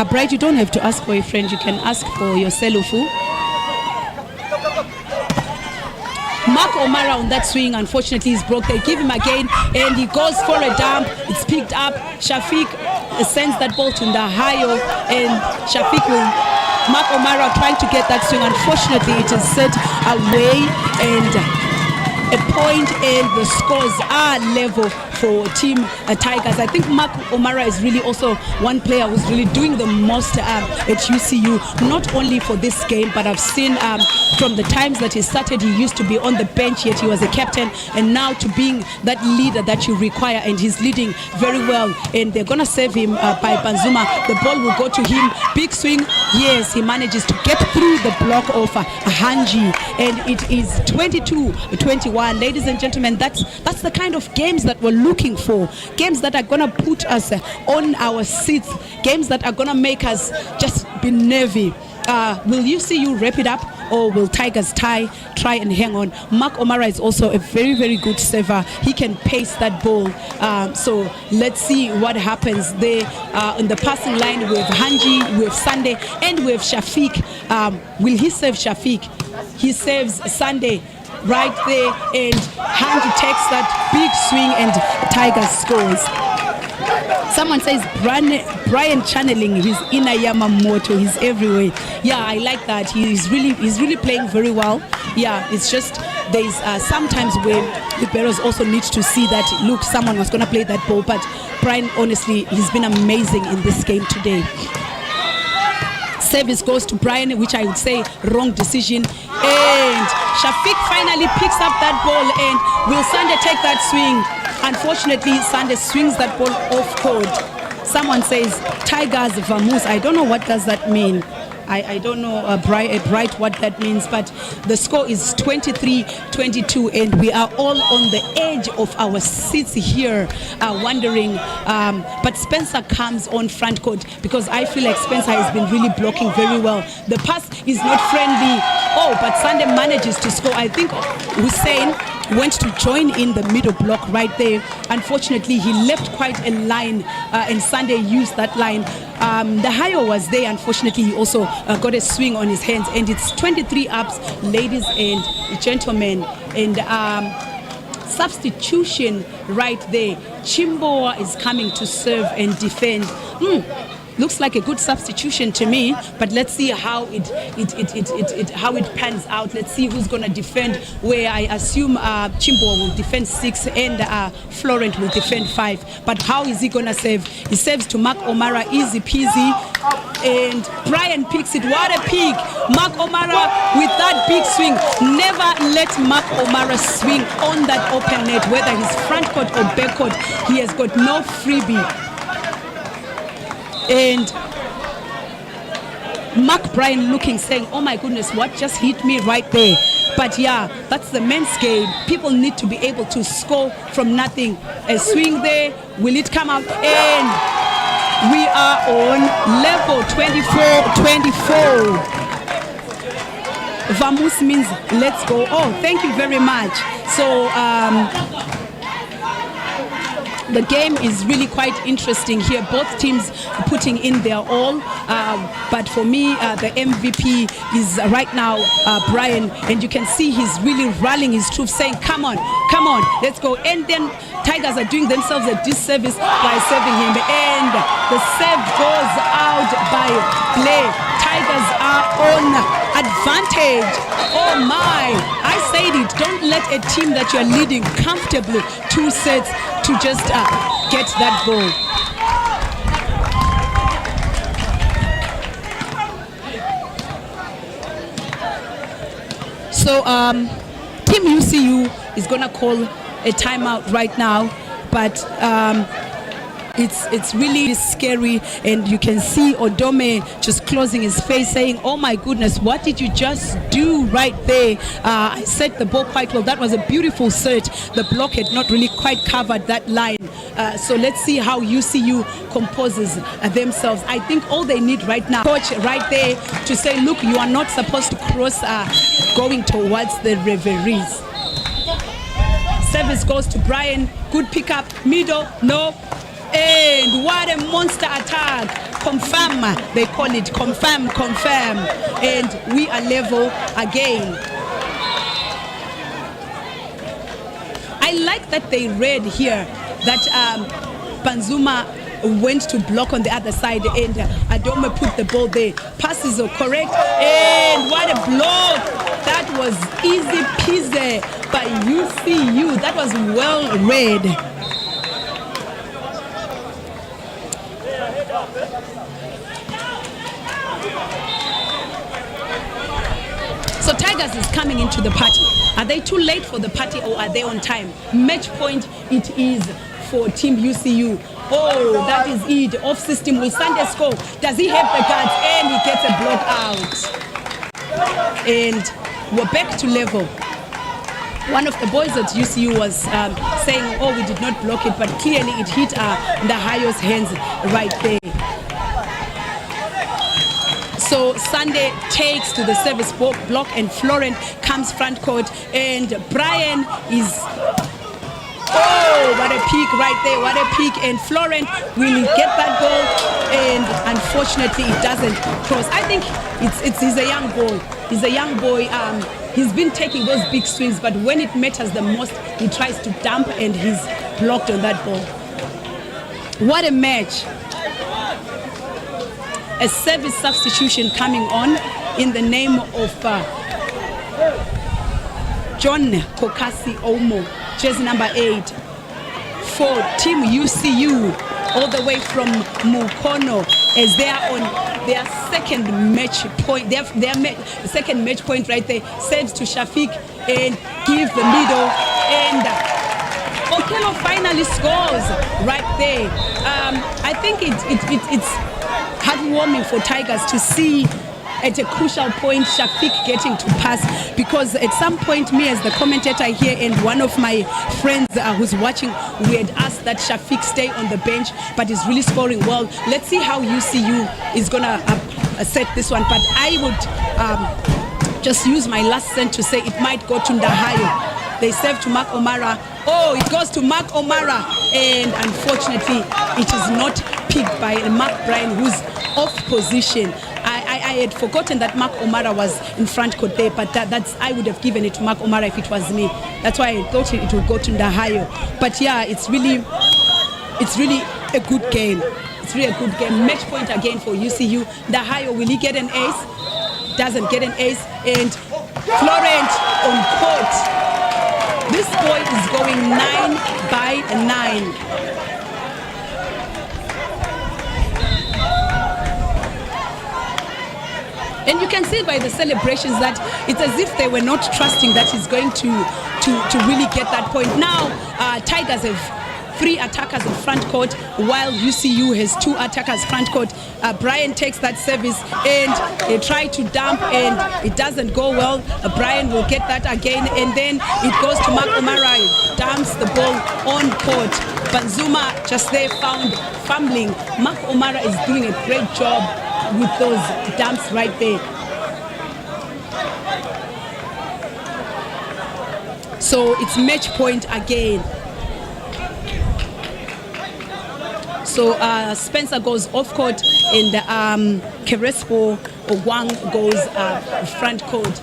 Bright, you don't have to ask for a friend, you can ask for your selufu. Mark O'Mara on that swing, unfortunately, is broke. They give him again, and he goes for a dump. It's picked up. Shafiq sends that ball to Ndahayo, and Shafiq will. Mark O'Mara trying to get that swing. Unfortunately, it is set away, and a point, and the scores are level for Team Tigers. I think Mark O'Mara is really also one player who's really doing the most at UCU, not only for this game, but I've seen from the times that he started, he used to be on the bench, yet he was a captain, and now to being that leader that you require, and he's leading very well, and they're going to save him by Banzuma. The ball will go to him. Big swing. Yes, he manages to get through the block of Hanji, and it is 22-21. Ladies and gentlemen, that's the kind of games that we're looking for. Games that are going to put us on our seats. Games that are going to make us just be nervy. Will UCU wrap it up, or will Tigers try and hang on? Mark O'Mara is also a very, very good server. He can pace that ball. So let's see what happens there. In the passing line, we have Hanji, we have Sunday, and we have Shafiq. Will he save Shafiq? He saves Sunday right there, and Hanji takes that big swing, and Tigers scores. Someone says Brian channeling his inner Yamamoto. He's everywhere. Yeah, I like that. He's really playing very well. Yeah, it's just there's sometimes where the bearers also need to see that, look, someone was going to play that ball, but Brian, honestly, he's been amazing in this game today. Service goes to Brian, which I would say wrong decision, and Shafiq finally picks up that ball, and will Sunday take that swing? Unfortunately, Sunday swings that ball off court. Someone says Tigers Vamoose. I don't know what does that mean. I don't know, Bright, what that means, but the score is 23-22, and we are all on the edge of our seats here, wondering, but Spencer comes on front court, because I feel like Spencer has been really blocking very well. The pass is not friendly. Oh, but Sunday manages to score. I think Hussein went to join in the middle block right there. Unfortunately, he left quite a line, and Sunday used that line. The Hayo was there. Unfortunately, he also got a swing on his hands, and it's 23 ups, ladies and gentlemen. And substitution right there. Chimboa is coming to serve and defend. Looks like a good substitution to me, but let's see how it pans out. Let's see who's going to defend, where I assume Chimbo will defend 6 and Florent will defend 5. But how is he going to save? He saves to Mark O'Mara, easy peasy, and Brian picks it. What a pick! Mark O'Mara with that big swing. Never let Mark O'Mara swing on that open net, whether he's front court or back court. He has got no freebie. And Mark Brian looking, saying, oh my goodness, what just hit me right there? But yeah, that's the men's game. People need to be able to score from nothing. A swing there, will it come out? And we are on level 24-24. Vamoose means let's go. Oh, thank you very much. So the game is really quite interesting here. Both teams putting in their all. But for me, the MVP is right now Brian. And you can see he's really rallying his troops, saying, come on, let's go. And then Tigers are doing themselves a disservice by serving him. And the serve goes out by play. Tigers are on advantage. Oh my, I said it. Don't let a team that you're leading comfortably 2 sets to just get that goal. So Team UCU is gonna call a timeout right now, but it's really scary, and you can see Odome just closing his face saying, oh my goodness, what did you just do right there? I set the ball quite well. That was a beautiful set. The block had not really quite covered that line. So let's see how UCU composes themselves. I think all they need right now, coach right there to say, look, you are not supposed to cross going towards the referees. Service goes to Brian. Good pickup. Middle. No. And what a monster attack. Confirm. They call it confirm. And we are level again. I like that they read here that Banzuma went to block on the other side and Adome put the ball there. Passes are correct. And what a block. That was easy peasy by UCU. That was well read. So Tigers is coming into the party. Are they too late for the party or are they on time? Match point it is for Team UCU. Oh, that is it. Off system with Sunday score. Does he have the guards? And he gets a block out. And we're back to level. One of the boys at UCU was saying, oh, we did not block it, but clearly it hit Ndahayo's hands right there. So Sunday takes to the service block and Florent comes front court and Brian is, oh, what a peek right there, what a peek, and Florent will get that goal and unfortunately it doesn't cross. I think he's a young boy. He's a young boy. He's been taking those big swings, but when it matters the most, he tries to dump and he's blocked on that ball. What a match. A service substitution coming on in the name of John Kokasi Omo, jersey number 8 for Team UCU, all the way from Mukono, as they are on their second match point. Their second match point right there. Saves to Shafiq and give the middle, and Okello finally scores right there. I think it's heartwarming for Tigers to see at a crucial point Shafiq getting to pass, because at some point me as the commentator here and one of my friends who's watching, we had asked that Shafiq stay on the bench, but he's really scoring well. Let's see how UCU is gonna set this one, but I would just use my last cent to say it might go to Ndahayo. They serve to Mark O'Mara. Oh, it goes to Mark O'Mara, and unfortunately it is not picked by Mark Bryan, who's off position. I had forgotten that Mark O'Mara was in front court there, but that's I would have given it to Mark O'Mara if it was me. That's why I thought it would go to Ndahayo. But yeah, it's really a good game. It's really a good game. Match point again for UCU. Ndahayo, will he get an ace? Doesn't get an ace. And Florent on court. This boy is going 9 by 9. And you can see by the celebrations that it's as if they were not trusting that he's going to really get that point. Now, Tigers have 3 attackers in front court, while UCU has 2 attackers front court. Brian takes that service and they try to dump and it doesn't go well. Brian will get that again, and then it goes to Mark O'Mara. He dumps the ball on court. Banzuma just there found fumbling. Mark O'Mara is doing a great job with those dumps right there. So it's match point again. So Spencer goes off court and Kerespo Wang goes front court.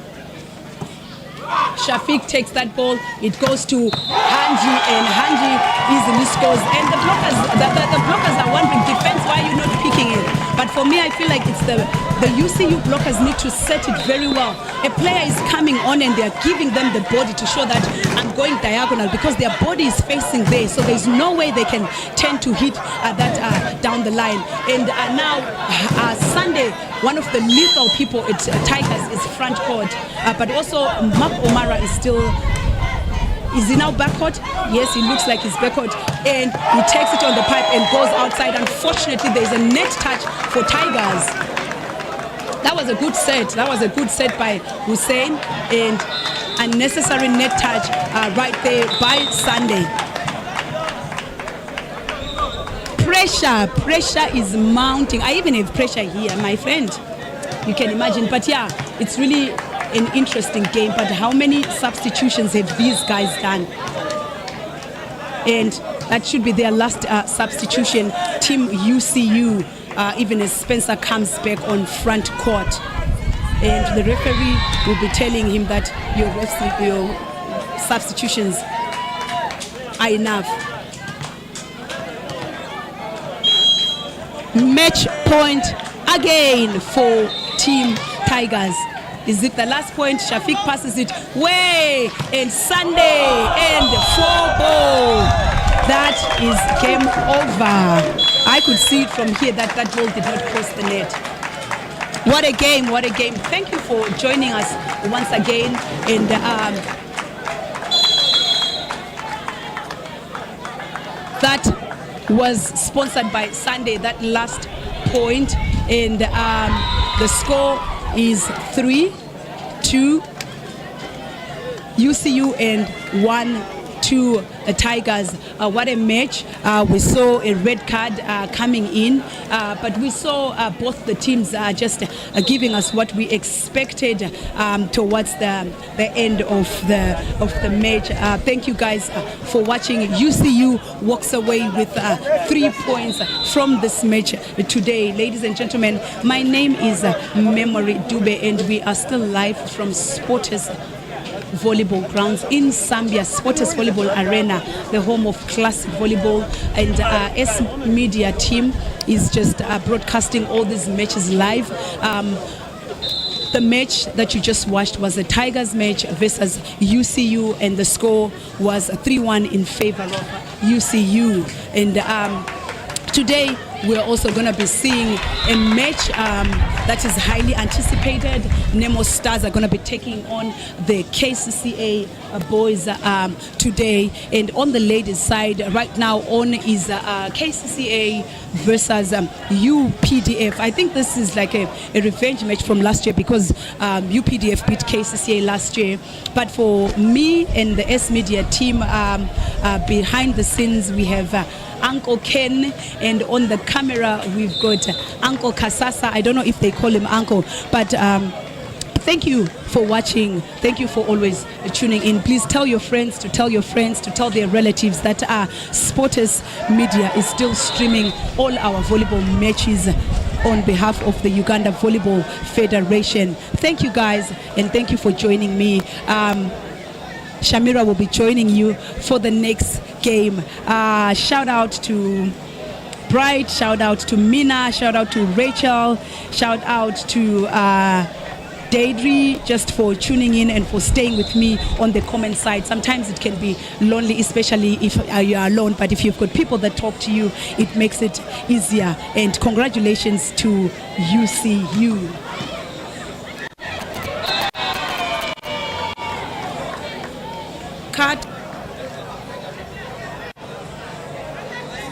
Shafiq takes that ball. It goes to Hanji, and Hanji is easily scores. And the blockers are wondering, defense, why are you not picking it? But for me, I feel like it's the UCU blockers need to set it very well. A player is coming on and they're giving them the body to show that I'm going diagonal, because their body is facing there. So there's no way they can tend to hit that down the line. And now, Sunday, one of the lethal people at Tigers is front court. But also, Mark O'Mara is still... Is he now backcourt? Yes, he looks like he's backcourt. And he takes it on the pipe and goes outside. Unfortunately, there's a net touch for Tigers. That was a good set. That was a good set by Hussein. And unnecessary net touch right there by Sunday. Pressure is mounting. I even have pressure here, my friend. You can imagine. But yeah, it's really an interesting game, but how many substitutions have these guys done? And that should be their last substitution. Team UCU, even as Spencer comes back on front court. And the referee will be telling him that your substitutions are enough. Match point again for Team Tigers. Is it the last point? Shafiq passes it way, and Sunday and 4-ball. That is game over. I could see it from here that that ball did not cross the net. What a game, what a game. Thank you for joining us once again. And that was sponsored by Sunday, that last point. And the score is 3-2 UCU and 1-2 Tigers. What a match. We saw a red card coming in, but we saw both the teams just giving us what we expected towards the end of the match. Thank you guys for watching. UCU walks away with 3 points from this match today. Ladies and gentlemen, my name is Memory Dube, and we are still live from Sporters volleyball grounds in Zambia, Sporters Volleyball Arena, the home of classic volleyball. And S Media team is just broadcasting all these matches live. The match that you just watched was the Tigers match versus UCU, and the score was 3-1 in favor of UCU. And today we're also going to be seeing a match that is highly anticipated. Nemo Stars are going to be taking on the KCCA boys today. And on the ladies' side, right now on is KCCA versus UPDF. I think this is like a revenge match from last year, because UPDF beat KCCA last year. But for me and the S Media team, behind the scenes we have Uncle Ken, and on the camera we've got Uncle Kasasa. I don't know if they call him Uncle, but thank you for watching. Thank you for always tuning in. Please tell your friends to tell your friends to tell their relatives that Sporters Media is still streaming all our volleyball matches on behalf of the Uganda Volleyball Federation. Thank you guys, and thank you for joining me. Shamira will be joining you for the next game. Shout out to Bright, shout out to Mina, shout out to Rachel, shout out to Deidre, just for tuning in and for staying with me on the comment side. Sometimes it can be lonely, especially if you are alone, but if you've got people that talk to you, it makes it easier. And congratulations to UCU.